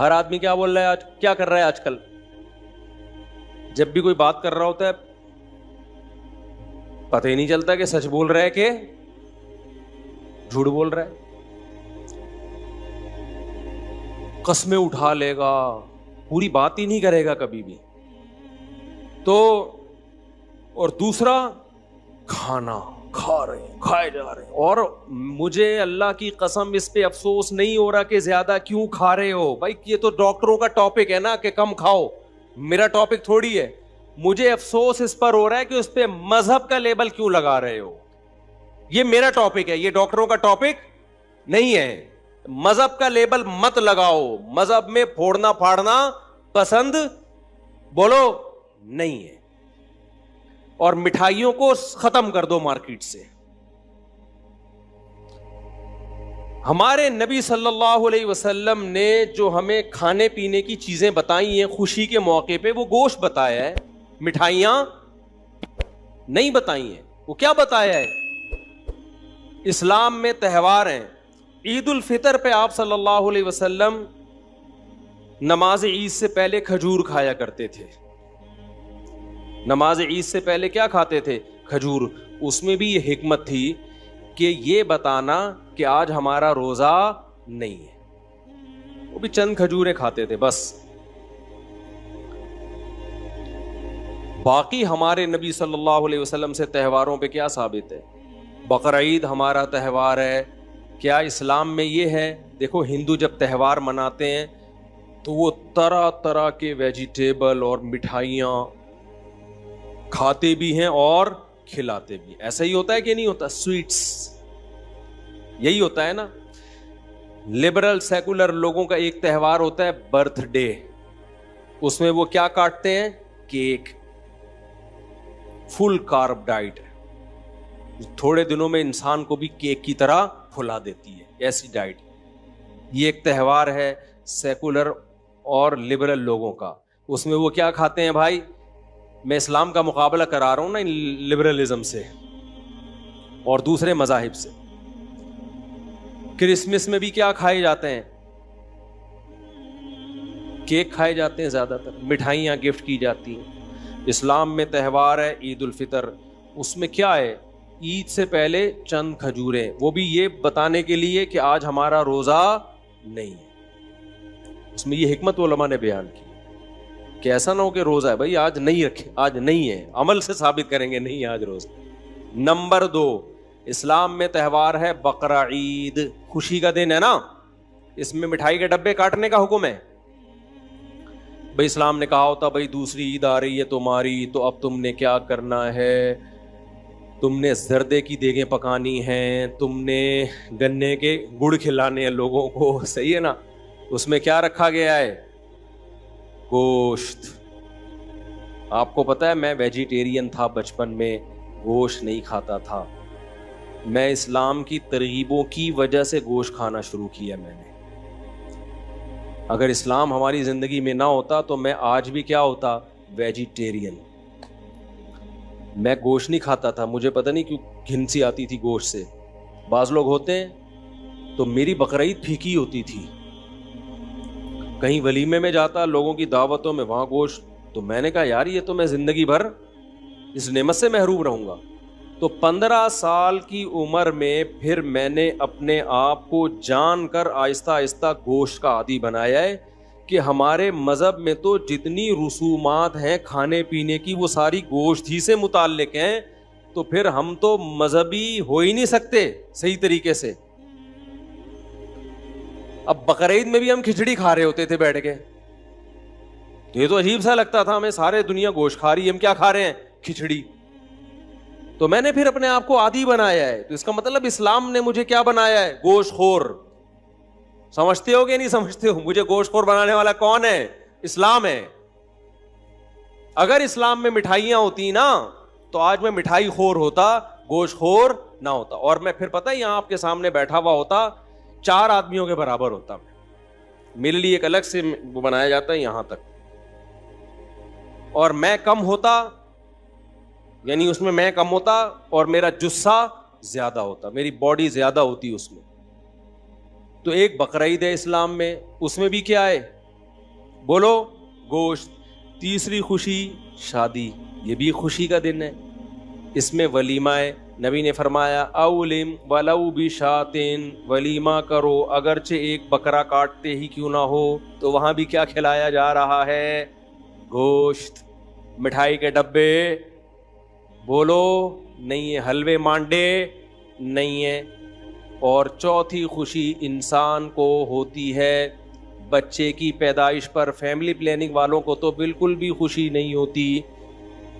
ہر آدمی کیا بول رہا ہے آج, کیا کر رہا ہے آج کل؟ جب بھی کوئی بات کر رہا ہوتا ہے پتہ ہی نہیں چلتا کہ سچ بول رہا ہے کہ جھوٹ بول رہا ہے. قسمیں اٹھا لے گا, پوری بات ہی نہیں کرے گا کبھی بھی. تو اور دوسرا, کھانا کھا رہے ہیں, کھائے جا رہے ہیں, اور مجھے اللہ کی قسم اس پہ افسوس نہیں ہو رہا کہ زیادہ کیوں کھا رہے ہو. بھائی یہ تو ڈاکٹروں کا ٹاپک ہے نا کہ کم کھاؤ, میرا ٹاپک تھوڑی ہے. مجھے افسوس اس پر ہو رہا ہے کہ اس پہ مذہب کا لیبل کیوں لگا رہے ہو. یہ میرا ٹاپک ہے, یہ ڈاکٹروں کا ٹاپک نہیں ہے. مذہب کا لیبل مت لگاؤ, مذہب میں پھوڑنا پھاڑنا پسند بولو نہیں ہے. اور مٹھائیوں کو ختم کر دو مارکیٹ سے. ہمارے نبی صلی اللہ علیہ وسلم نے جو ہمیں کھانے پینے کی چیزیں بتائی ہیں خوشی کے موقع پہ, وہ گوشت بتایا ہے, مٹھائیاں نہیں بتائی ہیں. وہ کیا بتایا ہے؟ اسلام میں تہوار ہیں. عید الفطر پہ آپ صلی اللہ علیہ وسلم نماز عید سے پہلے کھجور کھایا کرتے تھے. نماز عید سے پہلے کیا کھاتے تھے؟ کھجور. اس میں بھی یہ حکمت تھی کہ یہ بتانا کہ آج ہمارا روزہ نہیں ہے. وہ بھی چند کھجوریں کھاتے تھے بس. باقی ہمارے نبی صلی اللہ علیہ وسلم سے تہواروں پہ کیا ثابت ہے؟ بقرعید ہمارا تہوار ہے. کیا اسلام میں یہ ہے؟ دیکھو ہندو جب تہوار مناتے ہیں تو وہ طرح طرح کے ویجیٹیبل اور مٹھائیاں کھاتے بھی ہیں اور کھلاتے بھی. ایسا ہی ہوتا ہے کہ نہیں ہوتا؟ سویٹس یہی ہوتا ہے نا. لبرل سیکولر لوگوں کا ایک تہوار ہوتا ہے برتھ ڈے. اس میں وہ کیا کاٹتے ہیں؟ کیک. فل کارب ڈائٹ, تھوڑے دنوں میں انسان کو بھی کیک کی طرح پھلا دیتی ہے, ایسی ڈائٹ. یہ ایک تہوار ہے سیکولر اور لبرل لوگوں کا. اس میں وہ کیا کھاتے ہیں بھائی؟ میں اسلام کا مقابلہ کرا رہا ہوں نا لبرلزم سے اور دوسرے مذاہب سے. کرسمس میں بھی کیا کھائے جاتے ہیں؟ کیک کھائے جاتے ہیں زیادہ تر, مٹھائیاں گفٹ کی جاتی ہیں. اسلام میں تہوار ہے عید الفطر. اس میں کیا ہے؟ عید سے پہلے چند کھجوریں, وہ بھی یہ بتانے کے لیے کہ آج ہمارا روزہ نہیں ہے. اس میں یہ حکمت علماء نے بیان کی کہ ایسا نہ ہو کہ روزہ ہے بھائی آج نہیں رکھے, آج نہیں ہے, عمل سے ثابت کریں گے نہیں آج روزہ. نمبر 2, اسلام میں تہوار ہے بقرعید, خوشی کا دن ہے نا. اس میں مٹھائی کے ڈبے کاٹنے کا حکم ہے. بھائی اسلام نے کہا ہوتا بھائی دوسری عید آ رہی ہے تمہاری, تو اب تم نے کیا کرنا ہے, تم نے زردے کی دیگیں پکانی ہیں, تم نے گنے کے گڑ کھلانے ہیں لوگوں کو, صحیح ہے نا. اس میں کیا رکھا گیا ہے؟ گوشت. آپ کو پتا ہے میں ویجیٹیرین تھا بچپن میں, گوشت نہیں کھاتا تھا. میں اسلام کی ترغیبوں کی وجہ سے گوشت کھانا شروع کیا میں نے. اگر اسلام ہماری زندگی میں نہ ہوتا تو میں آج بھی کیا ہوتا؟ ویجیٹیرین. میں گوشت نہیں کھاتا تھا, مجھے پتہ نہیں کیوں گھن سی آتی تھی گوشت سے. بعض لوگ ہوتے ہیں تو میری بقرعید پھیکی ہوتی تھی. کہیں ولیمے میں جاتا, لوگوں کی دعوتوں میں, وہاں گوشت, تو میں نے کہا یار یہ تو میں زندگی بھر اس نعمت سے محروم رہوں گا. تو 15 سال کی عمر میں پھر میں نے اپنے آپ کو جان کر آہستہ آہستہ گوشت کا عادی بنایا ہے کہ ہمارے مذہب میں تو جتنی رسومات ہیں کھانے پینے کی وہ ساری گوشت ہی سے متعلق ہیں. تو پھر ہم تو مذہبی ہو ہی نہیں سکتے صحیح طریقے سے. اب بقرعید میں بھی ہم کھچڑی کھا رہے ہوتے تھے بیٹھ کے, یہ تو عجیب سا لگتا تھا ہمیں, سارے دنیا گوشت کھا رہی ہے, ہم کیا کھا رہے ہیں؟ کھچڑی. تو میں نے پھر اپنے آپ کو عادی بنایا ہے. تو اس کا مطلب اسلام نے مجھے کیا بنایا ہے؟ گوشت خور. سمجھتے ہو کہ نہیں سمجھتے ہو؟ مجھے گوشت خور بنانے والا کون ہے؟ اسلام ہے. اگر اسلام میں مٹھائیاں ہوتی نا تو آج میں مٹھائی خور ہوتا, گوشت خور نہ ہوتا. اور میں پھر پتہ یہاں آپ کے سامنے بیٹھا ہوا ہوتا, 4 آدمیوں کے برابر ہوتا. میرے لیے ایک الگ سے بنایا جاتا ہے یہاں تک, اور میں کم ہوتا, یعنی اس میں میں کم ہوتا اور میرا جسہ زیادہ ہوتا, میری باڈی زیادہ ہوتی اس میں. تو ایک بقرعید ہے اسلام میں, اس میں بھی کیا ہے؟ بولو گوشت. تیسری خوشی شادی, یہ بھی خوشی کا دن ہے, اس میں ولیمہ ہے. نبی نے فرمایا اولم ولو بشاتن, ولیمہ کرو اگرچہ ایک بکرا کاٹتے ہی کیوں نہ ہو. تو وہاں بھی کیا کھلایا جا رہا ہے؟ گوشت. مٹھائی کے ڈبے بولو نہیں ہے, حلوے مانڈے نہیں ہے. اور چوتھی خوشی انسان کو ہوتی ہے بچے کی پیدائش پر. فیملی پلاننگ والوں کو تو بالکل بھی خوشی نہیں ہوتی.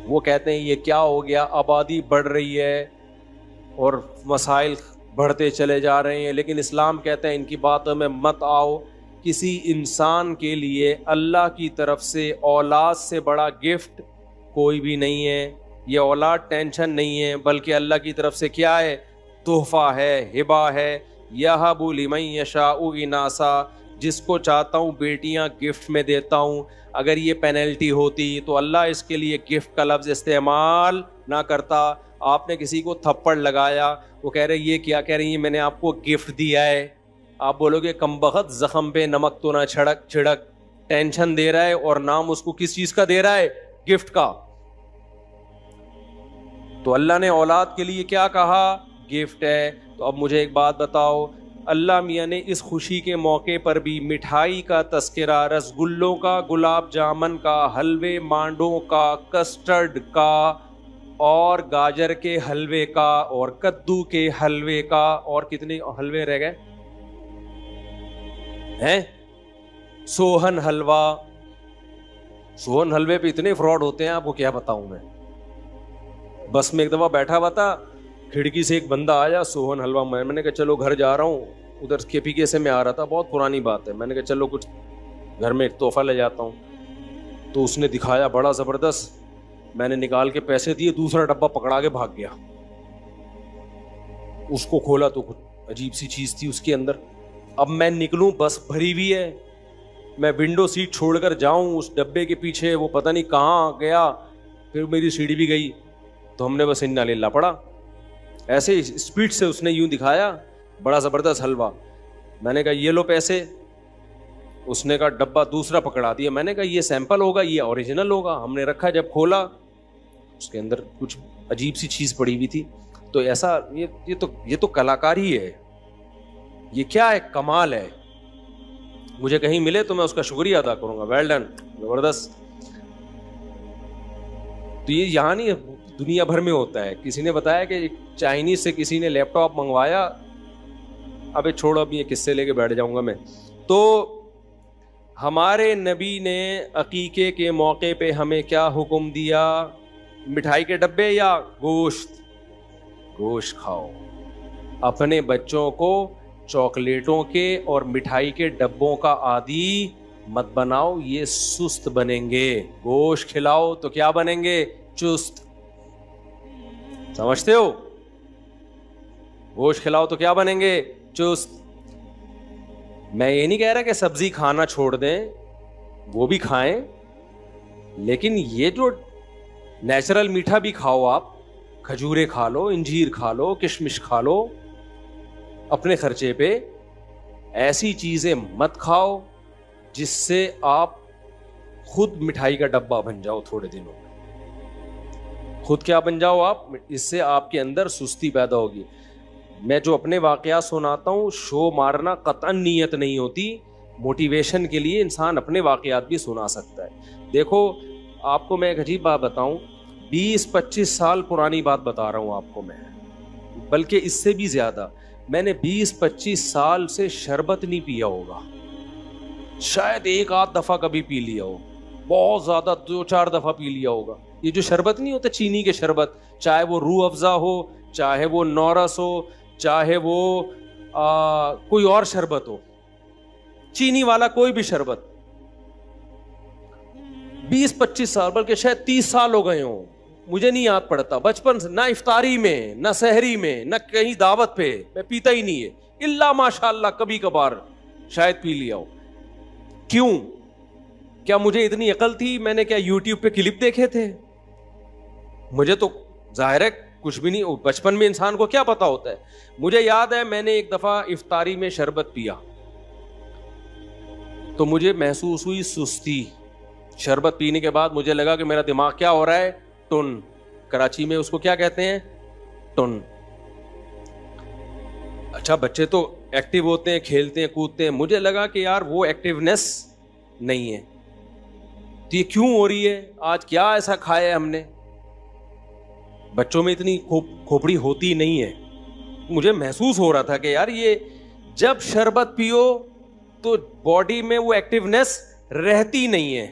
وہ کہتے ہیں یہ کیا ہو گیا, آبادی بڑھ رہی ہے اور مسائل بڑھتے چلے جا رہے ہیں. لیکن اسلام کہتا ہے ان کی باتوں میں مت آؤ. کسی انسان کے لیے اللہ کی طرف سے اولاد سے بڑا گفٹ کوئی بھی نہیں ہے. یہ اولاد ٹینشن نہیں ہے, بلکہ اللہ کی طرف سے کیا ہے؟ تحفہ ہے, ہبہ ہے. یہب لمن یشاء اناسا, جس کو چاہتا ہوں بیٹیاں گفٹ میں دیتا ہوں. اگر یہ پینلٹی ہوتی تو اللہ اس کے لیے گفٹ کا لفظ استعمال نہ کرتا. آپ نے کسی کو تھپڑ لگایا, وہ کہہ رہے یہ کیا کہہ رہی ہیں, میں نے آپ کو گفٹ دیا ہے. آپ بولو گے کم بخت زخم پہ نمک تو نہ چھڑک. ٹینشن دے رہا ہے اور نام اس کو کس چیز کا دے رہا ہے؟ گفٹ کا. تو اللہ نے اولاد کے لیے کیا کہا؟ گفٹ ہے. تو اب مجھے ایک بات بتاؤ, اللہ میاں نے اس خوشی کے موقع پر بھی مٹھائی کا تذکرہ, رسگلوں کا, گلاب جامن کا, حلوے مانڈوں کا, کسٹرڈ کا, اور گاجر کے حلوے کا, اور کدو کے حلوے کا, اور کتنے حلوے رہ گئے ہیں؟ سوہن حلوہ. سوہن حلوے پہ اتنے فراڈ ہوتے ہیں آپ کو کیا بتاؤں میں. بس میں ایک دفعہ بیٹھا ہوا تھا, کھڑکی سے ایک بندہ آیا, سوہن حلوہ. میں نے کہا چلو گھر جا رہا ہوں, ادھر کے پی کے سے میں آ رہا تھا, بہت پرانی بات ہے. میں نے کہا چلو کچھ گھر میں ایک تحفہ لے جاتا ہوں. تو اس نے دکھایا بڑا زبردست, میں نے نکال کے پیسے دیے, دوسرا ڈبہ پکڑا کے بھاگ گیا. اس کو کھولا تو کچھ عجیب سی چیز تھی اس کے اندر. اب میں نکلوں, بس بھری ہوئی ہے, میں ونڈو سیٹ چھوڑ کر جاؤں اس ڈبے کے پیچھے, وہ پتہ نہیں کہاں گیا. پھر میری سیڑھی بھی گئی, تو ہم نے بس انا للہ پڑا. ایسے اسپیڈ سے اس نے یوں دکھایا بڑا زبردست حلوہ. میں نے کہا یہ لو پیسے. اس نے کہا ڈبہ دوسرا پکڑا دیا. میں نے کہا یہ سیمپل ہوگا, یہ اوریجنل ہوگا. ہم نے رکھا, جب کھولا اس کے اندر کچھ عجیب سی چیز پڑی ہوئی تھی. تو ایسا یہ تو کلاکاری ہے, یہ کیا ہے, کمال ہے. مجھے کہیں ملے تو میں اس کا شکریہ ادا کروں گا, ویل ڈن, زبردست. تو یہ یہاں نہیں, دنیا بھر میں ہوتا ہے. کسی نے بتایا کہ چائنیز سے کسی نے لیپ ٹاپ منگوایا. ابے چھوڑو, اب یہ قصے لے کے بیٹھ جاؤں گا میں. تو ہمارے نبی نے عقیقے کے موقع پہ ہمیں کیا حکم دیا؟ مٹھائی کے ڈبے یا گوشت؟ گوشت کھاؤ. اپنے بچوں کو چاکلیٹوں کے اور مٹھائی کے ڈبوں کا عادی مت بناؤ, یہ سست بنیں گے. گوشت کھلاؤ تو کیا بنیں گے؟ چست. سمجھتے ہو؟ گوشت کھلاؤ تو کیا بنیں گے؟ چست. میں یہ نہیں کہہ رہا کہ سبزی کھانا چھوڑ دیں, وہ بھی کھائیں, لیکن یہ جو نیچرل میٹھا بھی کھاؤ. آپ کھجورے کھا لو, انجیر کھا لو, کشمش کھا لو اپنے خرچے پہ. ایسی چیزیں مت کھاؤ جس سے آپ خود مٹھائی کا ڈبہ بن جاؤ. تھوڑے دنوں میں خود کیا بن جاؤ آپ, اس سے آپ کے اندر سستی پیدا ہوگی. میں جو اپنے واقعات سناتا ہوں, شو مارنا قطعاً نیت نہیں ہوتی. موٹیویشن کے لیے انسان اپنے واقعات بھی سنا سکتا ہے. دیکھو آپ کو میں ایک عجیب بات بتاؤں, 20-25 سال پرانی بات بتا رہا ہوں آپ کو میں, بلکہ اس سے بھی زیادہ. میں نے 20-25 سال سے شربت نہیں پیا ہوگا, شاید ایک آدھ دفعہ کبھی پی لیا ہو, بہت زیادہ 2-4 دفعہ پی لیا ہوگا. یہ جو شربت نہیں ہوتا چینی کے شربت, چاہے وہ روح افزا ہو, چاہے وہ نورس ہو, چاہے وہ کوئی اور شربت ہو, چینی والا کوئی بھی شربت, 20-25 سال بلکہ شاید 30 سال ہو گئے ہوں, مجھے نہیں یاد پڑتا. بچپن سے نہ افطاری میں, نہ سحری میں, نہ کہیں دعوت پہ میں پیتا ہی نہیں ہے, الا ماشاء اللہ کبھی کبھار شاید پی لیا ہو. کیوں؟ کیا مجھے اتنی عقل تھی؟ میں نے کیا یوٹیوب پہ کلپ دیکھے تھے؟ مجھے تو ظاہر ہے کچھ بھی نہیں. بچپن میں انسان کو کیا پتا ہوتا ہے. مجھے یاد ہے میں نے ایک دفعہ افطاری میں شربت پیا, تو مجھے محسوس ہوئی سستی. شربت پینے کے بعد مجھے لگا کہ میرا دماغ کیا ہو رہا ہے, ٹن. کراچی میں اس کو کیا کہتے ہیں, ٹن. اچھا بچے تو ایکٹیو ہوتے ہیں, کھیلتے ہیں, کودتے ہیں, مجھے لگا کہ یار وہ ایکٹیونیس نہیں ہے. تو یہ کیوں ہو رہی ہے, آج کیا ایسا کھایا ہے ہم نے. بچوں میں اتنی کھوپڑی ہوتی نہیں ہے. مجھے محسوس ہو رہا تھا کہ یار یہ جب شربت پیو تو باڈی میں وہ ایکٹیونیس رہتی نہیں ہے.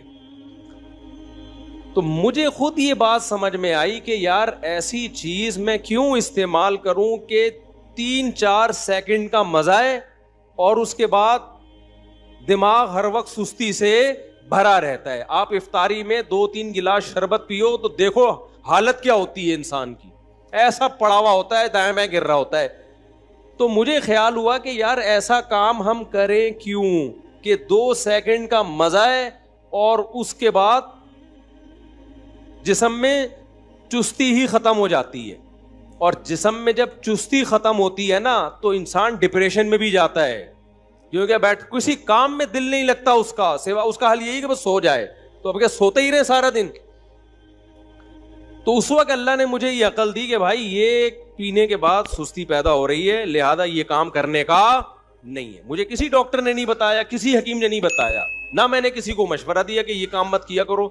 تو مجھے خود یہ بات سمجھ میں آئی کہ یار ایسی چیز میں کیوں استعمال کروں کہ 3-4 سیکنڈ کا مزہ ہے اور اس کے بعد دماغ ہر وقت سستی سے بھرا رہتا ہے. آپ افطاری میں 2-3 گلاس شربت پیو تو دیکھو حالت کیا ہوتی ہے انسان کی, ایسا پڑا ہوا ہوتا ہے, دائیں بائیں گر رہا ہوتا ہے. تو مجھے خیال ہوا کہ یار ایسا کام ہم کریں کیوں کہ 2 سیکنڈ کا مزہ ہے اور اس کے بعد جسم میں چستی ہی ختم ہو جاتی ہے. اور جسم میں جب چستی ختم ہوتی ہے نا تو انسان ڈپریشن میں بھی جاتا ہے, کیونکہ بیٹھ کسی کام میں دل نہیں لگتا اس کا, سوا اس کا حل یہی کہ بس سو جائے. تو اب کیا سوتے ہی رہے سارا دن. تو اس وقت اللہ نے مجھے یہ عقل دی کہ بھائی یہ پینے کے بعد سستی پیدا ہو رہی ہے, لہذا یہ کام کرنے کا نہیں ہے. مجھے کسی ڈاکٹر نے نہیں بتایا, کسی حکیم نے نہیں بتایا, نہ میں نے کسی کو مشورہ دیا کہ یہ کام مت کیا کرو.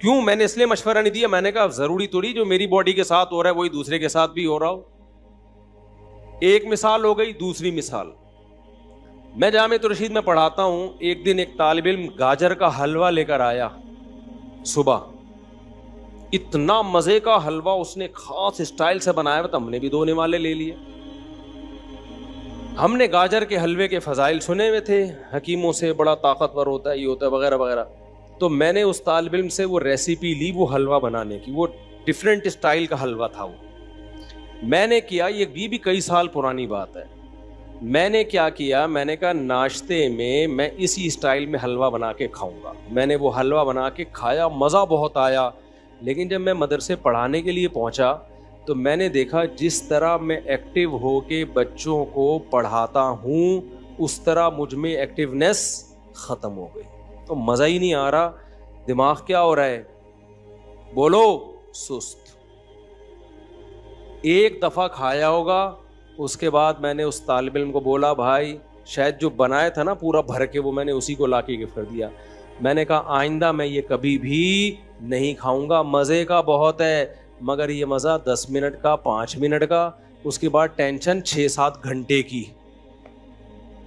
کیوں میں نے اس لیے مشورہ نہیں دیا, میں نے کہا ضروری تھوڑی جو میری باڈی کے ساتھ ہو رہا ہے وہی دوسرے کے ساتھ بھی ہو رہا ہو. ایک مثال ہو گئی. دوسری مثال, میں جامعۃ الرشید میں پڑھاتا ہوں. ایک دن ایک طالب علم گاجر کا حلوہ لے کر آیا صبح. اتنا مزے کا حلوہ اس نے خاص اسٹائل سے بنایا ہوا تھا, ہم نے بھی 2 نوالے لے لیے. ہم نے گاجر کے حلوے کے فضائل سنے ہوئے تھے حکیموں سے, بڑا طاقتور ہوتا ہے, یہ ہوتا ہے وغیرہ وغیرہ. تو میں نے اس طالب علم سے وہ ریسیپی لی وہ حلوہ بنانے کی. وہ ڈفرینٹ اسٹائل کا حلوہ تھا. وہ میں نے کیا, یہ بھی کئی سال پرانی بات ہے, میں نے کیا کیا, میں نے کہا ناشتے میں اسی اسٹائل میں حلوہ بنا کے کھاؤں گا. میں نے وہ حلوہ بنا کے کھایا, مزہ بہت آیا. لیکن جب میں مدرسے پڑھانے کے لیے پہنچا تو میں نے دیکھا جس طرح میں ایکٹیو ہو کے بچوں کو پڑھاتا ہوں اس طرح مجھ میں ایکٹیونیس ختم ہو گئی. تو مزہ ہی نہیں آ رہا. دماغ کیا ہو رہا ہے, بولو, سست. ایک دفعہ کھایا ہوگا, اس کے بعد میں نے اس طالب علم کو بولا بھائی شاید جو بنایا تھا نا پورا بھر کے وہ میں نے اسی کو لا کے گفٹ کر دیا. میں نے کہا آئندہ میں یہ کبھی بھی نہیں کھاؤں گا. مزے کا بہت ہے مگر یہ مزہ 10 منٹ کا, 5 منٹ کا, اس کے بعد ٹینشن 6-7 گھنٹے کی,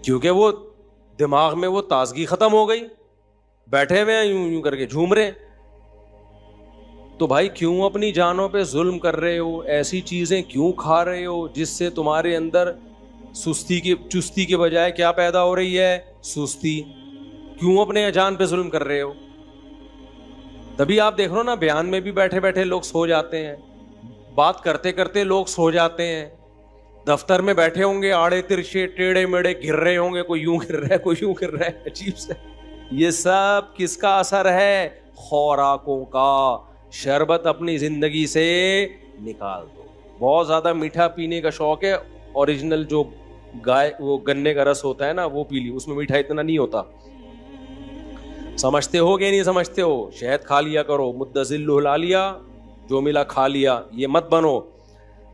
کیونکہ وہ دماغ میں وہ تازگی ختم ہو گئی. بیٹھے ہوئے ہیں یوں کر کے جھوم رہے. تو بھائی کیوں اپنی جانوں پہ ظلم کر رہے ہو, ایسی چیزیں کیوں کھا رہے ہو جس سے تمہارے اندر چستی کے بجائے کیا پیدا ہو رہی ہے, سستی. کیوں اپنے جان پہ ظلم کر رہے ہو. تبھی آپ دیکھ رہے ہو نا بیان میں بھی بیٹھے بیٹھے لوگ سو جاتے ہیں, بات کرتے کرتے لوگ سو جاتے ہیں, دفتر میں بیٹھے ہوں گے آڑے ترچے ٹیڑھے میڑے گر رہے ہوں گے, کوئی یوں گر رہا ہے کوئی یوں گر رہا ہے, عجیب سے. یہ سب کس کا اثر ہے, خوراکوں کا. شربت اپنی زندگی سے نکال دو. بہت زیادہ میٹھا پینے کا شوق ہے, اوریجنل جو گائے وہ گنے کا رس ہوتا ہے نا وہ پی لی, اس میں میٹھا اتنا نہیں ہوتا. سمجھتے ہو کہ نہیں سمجھتے ہو. شہد کھا لیا کرو, مدذل ہلا لیا, جو ملا کھا لیا, یہ مت بنو.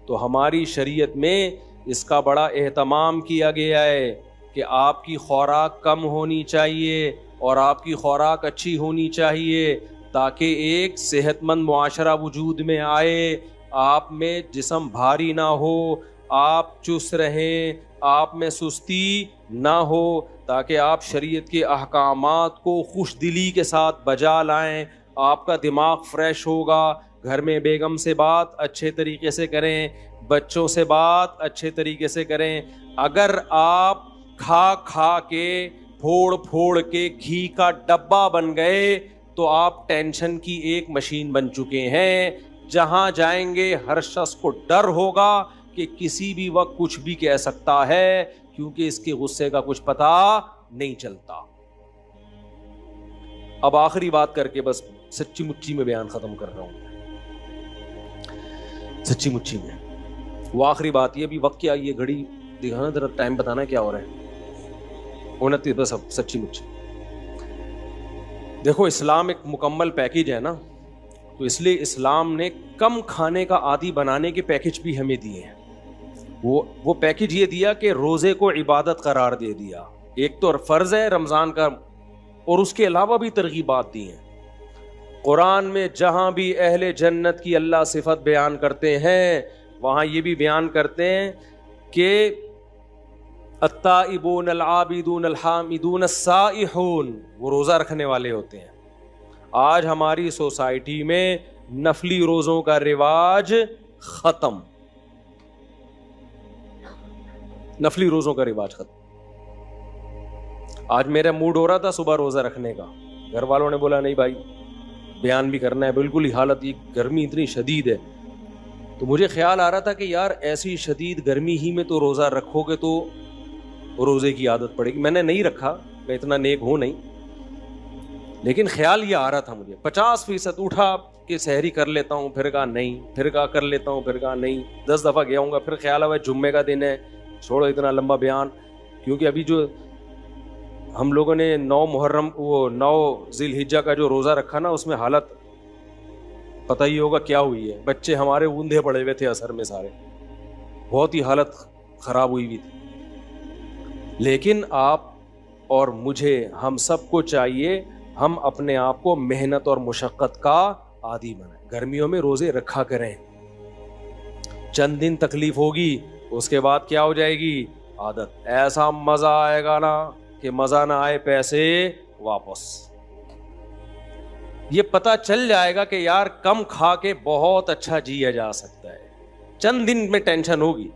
تو ہماری شریعت میں اس کا بڑا اہتمام کیا گیا ہے کہ آپ کی خوراک کم ہونی چاہیے اور آپ کی خوراک اچھی ہونی چاہیے تاکہ ایک صحت مند معاشرہ وجود میں آئے. آپ میں جسم بھاری نہ ہو, آپ چست رہیں, آپ میں سستی نہ ہو, تاکہ آپ شریعت کے احکامات کو خوش دلی کے ساتھ بجا لائیں. آپ کا دماغ فریش ہوگا. گھر میں بیگم سے بات اچھے طریقے سے کریں, بچوں سے بات اچھے طریقے سے کریں. اگر آپ کھا کھا کے پھوڑ پھوڑ کے گھی کا ڈبہ بن گئے تو آپ ٹینشن کی ایک مشین بن چکے ہیں. جہاں جائیں گے ہر شخص کو ڈر ہوگا کہ کسی بھی وقت کچھ بھی کہہ سکتا ہے, کیونکہ اس کے غصے کا کچھ پتہ نہیں چلتا. اب آخری بات کر کے بس سچی مچی میں بیان ختم کر رہا ہوں. سچی مچی میں وہ آخری بات یہ, بھی وقت کیا, یہ گھڑی دکھانا ذرا, ٹائم بتانا کیا ہو رہا ہے. 29 بس. اب سچی مچی دیکھو اسلام ایک مکمل پیکج ہے نا, تو اس لیے اسلام نے کم کھانے کا عادی بنانے کے پیکج بھی ہمیں دیے ہیں. وہ پیکج یہ دیا کہ روزے کو عبادت قرار دے دیا, ایک تو فرض ہے رمضان کا, اور اس کے علاوہ بھی ترغیبات دی ہیں. قرآن میں جہاں بھی اہل جنت کی اللہ صفت بیان کرتے ہیں وہاں یہ بھی بیان کرتے ہیں کہ التائبون العابدون الحامدون السائحون, وہ روزہ رکھنے والے ہوتے ہیں. آج ہماری سوسائٹی میں نفلی روزوں کا رواج ختم, نفلی روزوں کا رواج ختم. آج میرا موڈ ہو رہا تھا صبح روزہ رکھنے کا, گھر والوں نے بولا نہیں بھائی بیان بھی کرنا ہے, بالکل ہی حالت, یہ گرمی اتنی شدید ہے. تو مجھے خیال آ رہا تھا کہ یار ایسی شدید گرمی ہی میں تو روزہ رکھو گے تو روزے کی عادت پڑے گی. میں نے نہیں رکھا, میں اتنا نیک ہوں نہیں, لیکن خیال یہ آ رہا تھا مجھے. 50% اٹھا کہ سحری کر لیتا ہوں, پھر کہا نہیں, پھر کہا کر لیتا ہوں, پھر کہا نہیں, 10 دفعہ گیا ہوں گا, پھر خیال آیا جمعے کا دن ہے, چھوڑو اتنا لمبا بیان. کیونکہ ابھی جو ہم لوگوں نے 9 محرم وہ 9 ذی الحجہ کا جو روزہ رکھا نا, اس میں حالت پتہ ہی ہوگا کیا ہوئی ہے. بچے ہمارے اوندھے پڑے ہوئے تھے اثر میں سارے, بہت ہی حالت خراب ہوئی ہوئی تھی. لیکن آپ اور مجھے, ہم سب کو چاہیے ہم اپنے آپ کو محنت اور مشقت کا عادی بنائیں. گرمیوں میں روزے رکھا کریں, چند دن تکلیف ہوگی, اس کے بعد کیا ہو جائے گی عادت. ایسا مزہ آئے گا نا کہ مزہ نہ آئے پیسے واپس. یہ پتہ چل جائے گا کہ یار کم کھا کے بہت اچھا جیا جا سکتا ہے, چند دن میں ٹینشن ہوگی.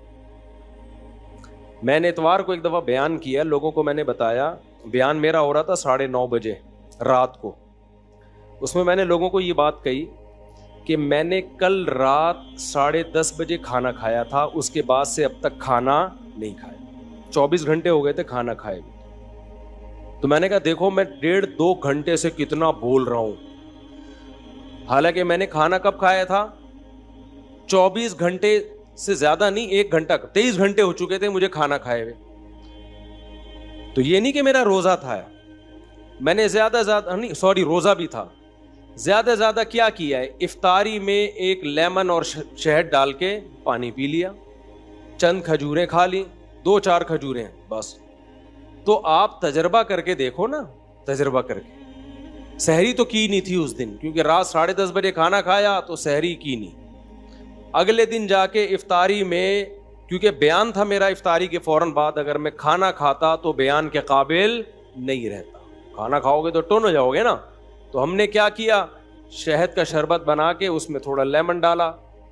میں نے اتوار کو ایک دفعہ بیان کیا, لوگوں کو میں نے بتایا, بیان میرا ہو رہا تھا 9:30 بجے رات کو. اس میں نے لوگوں کو یہ بات کہی کہ میں نے کل رات 10:30 بجے کھانا کھایا تھا, اس کے بعد سے اب تک کھانا نہیں کھایا, 24 گھنٹے ہو گئے تھے کھانا کھائے بھی. تو میں نے کہا دیکھو میں 1.5-2 گھنٹے سے کتنا بول رہا ہوں, حالانکہ میں نے کھانا کب کھایا تھا 24 گھنٹے سے زیادہ نہیں, 1 گھنٹہ 23 گھنٹے ہو چکے تھے مجھے کھانا کھائے ہوئے. تو یہ نہیں کہ میرا روزہ تھا, میں نے روزہ بھی تھا. زیادہ کیا کیا ہے, افطاری میں 1 لیمن اور شہد ڈال کے پانی پی لیا, چند کھجوریں کھا لی, 2-4 کھجوریں بس. تو آپ تجربہ کر کے دیکھو نا, تجربہ کر کے. سحری تو کی نہیں تھی اس دن, کیونکہ رات 10:30 بجے کھانا کھایا تو سحری کی نہیں. اگلے دن جا کے افطاری میں, کیونکہ بیان تھا میرا افطاری کے فوراً بعد, اگر میں کھانا کھاتا تو بیان کے قابل نہیں رہتا. کھانا کھاؤ گے تو ٹون ہو جاؤ گے نا. تو ہم نے کیا کیا, شہد کا شربت بنا کے اس میں تھوڑا لیمن ڈالا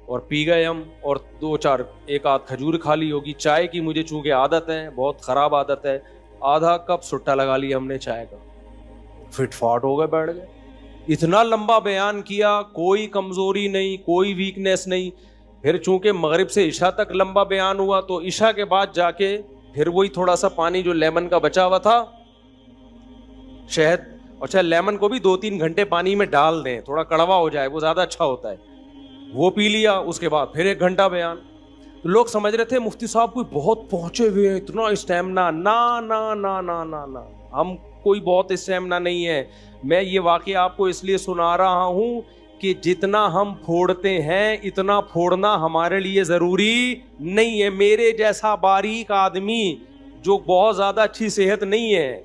اور پی گئے ہم, اور 2-4 1 آدھ کھجور کھا لی ہوگی. چائے کی مجھے چونکہ عادت ہے, بہت خراب عادت ہے, آدھا کپ سٹا لگا لیا ہم نے چائے کا, فٹ فاٹ ہو گئے, بیٹھ گئے. اتنا لمبا بیان کیا, کوئی کمزوری نہیں, کوئی ویکنیس نہیں. پھر چونکہ مغرب سے عشاء تک لمبا بیان ہوا, تو عشاء کے بعد جا کے پھر وہی تھوڑا سا پانی جو لیمن کا بچا ہوا تھا, شہد, اچھا لیمن کو بھی 2-3 گھنٹے پانی میں ڈال دیں, تھوڑا کڑوا ہو جائے, وہ زیادہ اچھا ہوتا ہے, وہ پی لیا. اس کے بعد پھر 1 گھنٹہ بیان. لوگ سمجھ رہے تھے مفتی صاحب کوئی بہت پہنچے ہوئے ہیں, اتنا اسٹیمنا. نا, ہم کوئی بہت اسٹیمنا نہیں ہے. میں یہ واقعہ آپ کو اس لیے سنا رہا ہوں کہ جتنا ہم پھوڑتے ہیں اتنا پھوڑنا ہمارے لیے ضروری نہیں ہے. میرے جیسا باریک آدمی جو بہت زیادہ اچھی صحت نہیں ہے,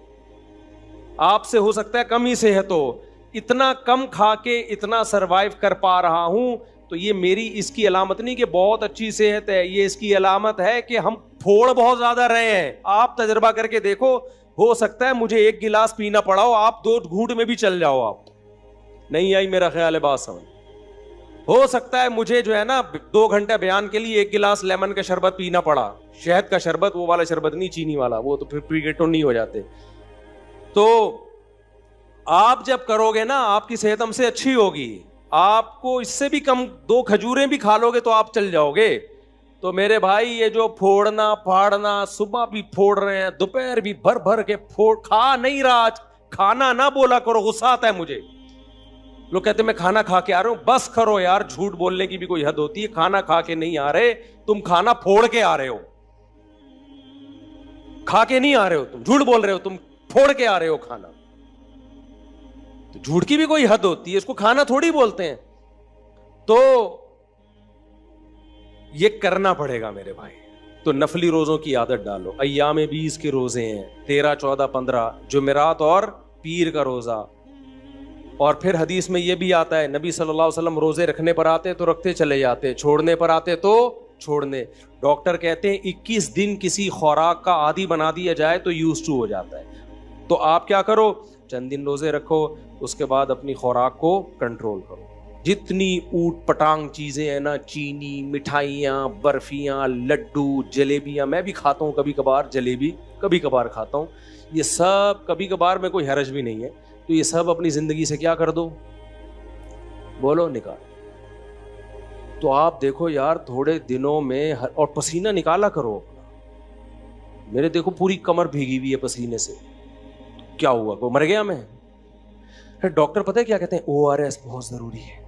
آپ سے ہو سکتا ہے کم ہی صحت ہو, اتنا کم کھا کے اتنا سروائیو کر پا رہا ہوں, تو یہ میری اس کی علامت نہیں کہ بہت اچھی صحت ہے, یہ اس کی علامت ہے کہ ہم پھوڑ بہت زیادہ رہے ہیں. آپ تجربہ کر کے دیکھو, ہو سکتا ہے مجھے 1 گلاس پینا پڑا ہو, آپ 2 گھونٹ میں بھی چل جاؤ. آپ نہیں آئی میرا خیال ہے بات سمجھ. ہو سکتا ہے مجھے جو ہے نا 2 گھنٹے بیان کے لیے 1 گلاس لیمن کا شربت پینا پڑا, شہد کا شربت, وہ والا شربت نہیں چینی والا, وہ تو پھر پریگیٹو نہیں ہو جاتے. تو آپ جب کرو گے نا آپ کی صحت ہم سے اچھی ہوگی. آپ کو اس سے بھی کم 2 کھجوریں بھی کھا لو گے تو آپ چل جاؤ گے. تو میرے بھائی یہ جو پھوڑنا پھاڑنا, صبح بھی پھوڑ رہے ہیں, دوپہر بھی بھر کے پھوڑ, کھا نہیں رہا, کھانا نہ بولا کرو, غصہ آتا ہے مجھے. لوگ کہتے ہیں میں کھانا کھا کے آ رہا ہوں. بس کرو یار, جھوٹ بولنے کی بھی کوئی حد ہوتی ہے. کھانا کھا کے نہیں آ رہے تم, کھانا پھوڑ کے آ رہے ہو. کھا کے نہیں آ رہے ہو تم, جھوٹ بول رہے ہو, تم پھوڑ کے آ رہے ہو کھانا. تو جھوٹ کی بھی کوئی حد ہوتی ہے, اس کو کھانا تھوڑی بولتے ہیں. تو یہ کرنا پڑے گا میرے بھائی. تو نفلی روزوں کی عادت ڈالو. ایام 20 کے روزے ہیں, 13, 14, 15, جمعرات اور پیر کا روزہ. اور پھر حدیث میں یہ بھی آتا ہے, نبی صلی اللہ علیہ وسلم روزے رکھنے پر آتے تو رکھتے چلے جاتے, چھوڑنے پر آتے تو چھوڑنے. ڈاکٹر کہتے ہیں 21 دن کسی خوراک کا عادی بنا دیا جائے تو یوز ٹو ہو جاتا ہے. تو آپ کیا کرو, چند دن روزے رکھو, اس کے بعد اپنی خوراک کو کنٹرول کرو. جتنی اوٹ پٹانگ چیزیں ہیں نا, چینی, مٹھائیاں, برفیاں, لڈو, جلیبیاں, میں بھی کھاتا ہوں کبھی کبھار, جلیبی کبھی کبھار کھاتا ہوں, یہ سب کبھی کبھار میں کوئی حرج بھی نہیں ہے. تو یہ سب اپنی زندگی سے کیا کر دو, بولو, نکال. تو آپ دیکھو یار تھوڑے دنوں میں, اور پسینہ نکالا کرو اپنا. میرے دیکھو پوری کمر بھیگی ہوئی ہے پسینے سے, کیا ہوا, کوئی مر گیا میں؟ ڈاکٹر پتہ ہے کیا کہتے ہیں, ORS بہت ضروری ہے,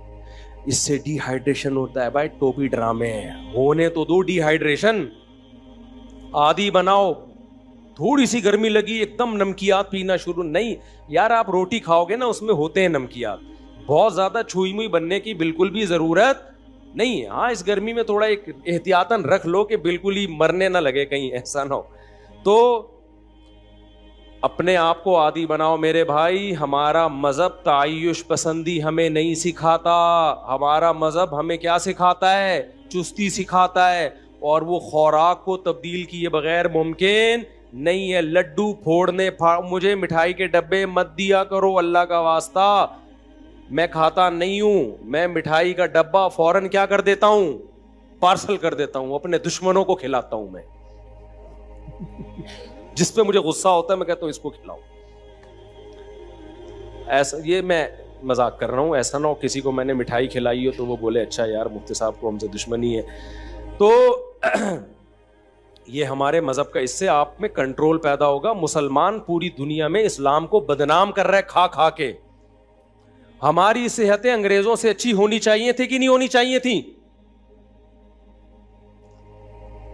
اس سے ڈی ہائیڈریشن ہوتا ہے. بھائی ٹوپی ڈرامے ہیں, ہونے تو دو ڈی ہائیڈریشن, عادی بناؤ. تھوڑی سی گرمی لگی ایک دم نمکیات پینا شروع, نہیں یار آپ روٹی کھاؤ گے نا اس میں ہوتے ہیں نمکیات, بہت زیادہ چھوئی موئی بننے کی بالکل بھی ضرورت نہیں ہے. ہاں اس گرمی میں تھوڑا ایک احتیاطاً رکھ لو کہ بالکل ہی مرنے نہ لگے کہیں, ایسا نہ ہو. تو اپنے آپ کو عادی بناؤ میرے بھائی. ہمارا مذہب تعیش پسندی ہمیں نہیں سکھاتا, ہمارا مذہب ہمیں کیا سکھاتا ہے, چستی سکھاتا ہے. اور وہ خوراک کو تبدیل کیے بغیر ممکن نہیں ہے. لڈو پھوڑنے مجھے مٹھائی کے ڈبے مت دیا کرو اللہ کا واسطہ, میں کھاتا نہیں ہوں. میں مٹھائی کا ڈبہ فوراً کیا کر دیتا ہوں, پارسل کر دیتا ہوں, اپنے دشمنوں کو کھلاتا ہوں. میں جس پہ مجھے غصہ ہوتا ہے میں کہتا ہوں اس کو کھلاؤ. ایسا, یہ میں مذاق کر رہا ہوں, ایسا نہ ہو کسی کو میں نے مٹھائی کھلائی ہو تو وہ بولے اچھا یار مفتی صاحب کو ہم سے دشمنی ہے. تو یہ ہمارے مذہب کا, اس سے آپ میں کنٹرول پیدا ہوگا. مسلمان پوری دنیا میں اسلام کو بدنام کر رہے کھا کھا کے. ہماری صحتیں انگریزوں سے اچھی ہونی چاہیے تھی کہ نہیں ہونی چاہیے تھی,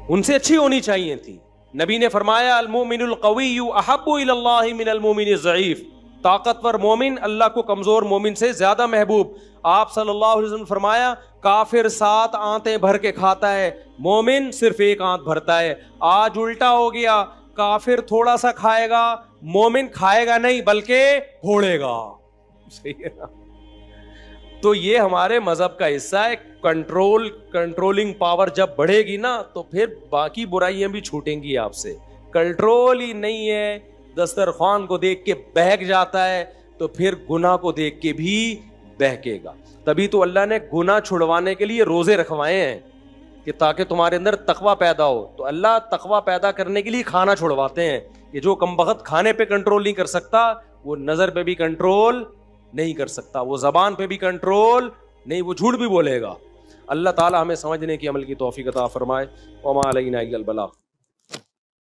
ان سے اچھی ہونی چاہیے تھی. نبی نے فرمایا المومن القوی احب الی اللہ من المومن الضعیف, طاقتور مومن اللہ کو کمزور مومن سے زیادہ محبوب. آپ صلی اللہ علیہ وسلم فرمایا کافر 7 آنتیں بھر کے کھاتا ہے, مومن صرف 1 آنت بھرتا ہے. آج الٹا ہو گیا, کافر تھوڑا سا کھائے گا, مومن کھائے گا نہیں بلکہ پھوڑے گا. صحیح ہے نا. تو یہ ہمارے مذہب کا حصہ ہے. کنٹرولنگ پاور جب بڑھے گی نا تو پھر باقی برائیاں بھی چھوٹیں گی آپ سے. کنٹرول ہی نہیں ہے, دسترخوان کو دیکھ کے بہک جاتا ہے تو پھر گناہ کو دیکھ کے بھی بہکے گا. تبھی تو اللہ نے گناہ چھڑوانے کے لیے روزے رکھوائے ہیں کہ تاکہ تمہارے اندر تقویٰ پیدا ہو. تو اللہ تقویٰ پیدا کرنے کے لیے کھانا چھڑواتے ہیں کہ جو کمبخت کھانے پہ کنٹرول نہیں کر سکتا وہ نظر پہ بھی کنٹرول نہیں کر سکتا, وہ زبان پہ بھی کنٹرول نہیں, وہ جھوٹ بھی بولے گا. اللہ تعالی ہمیں سمجھنے کی عمل کی توفیق عطا فرمائے. وما علینا الا البلاغ.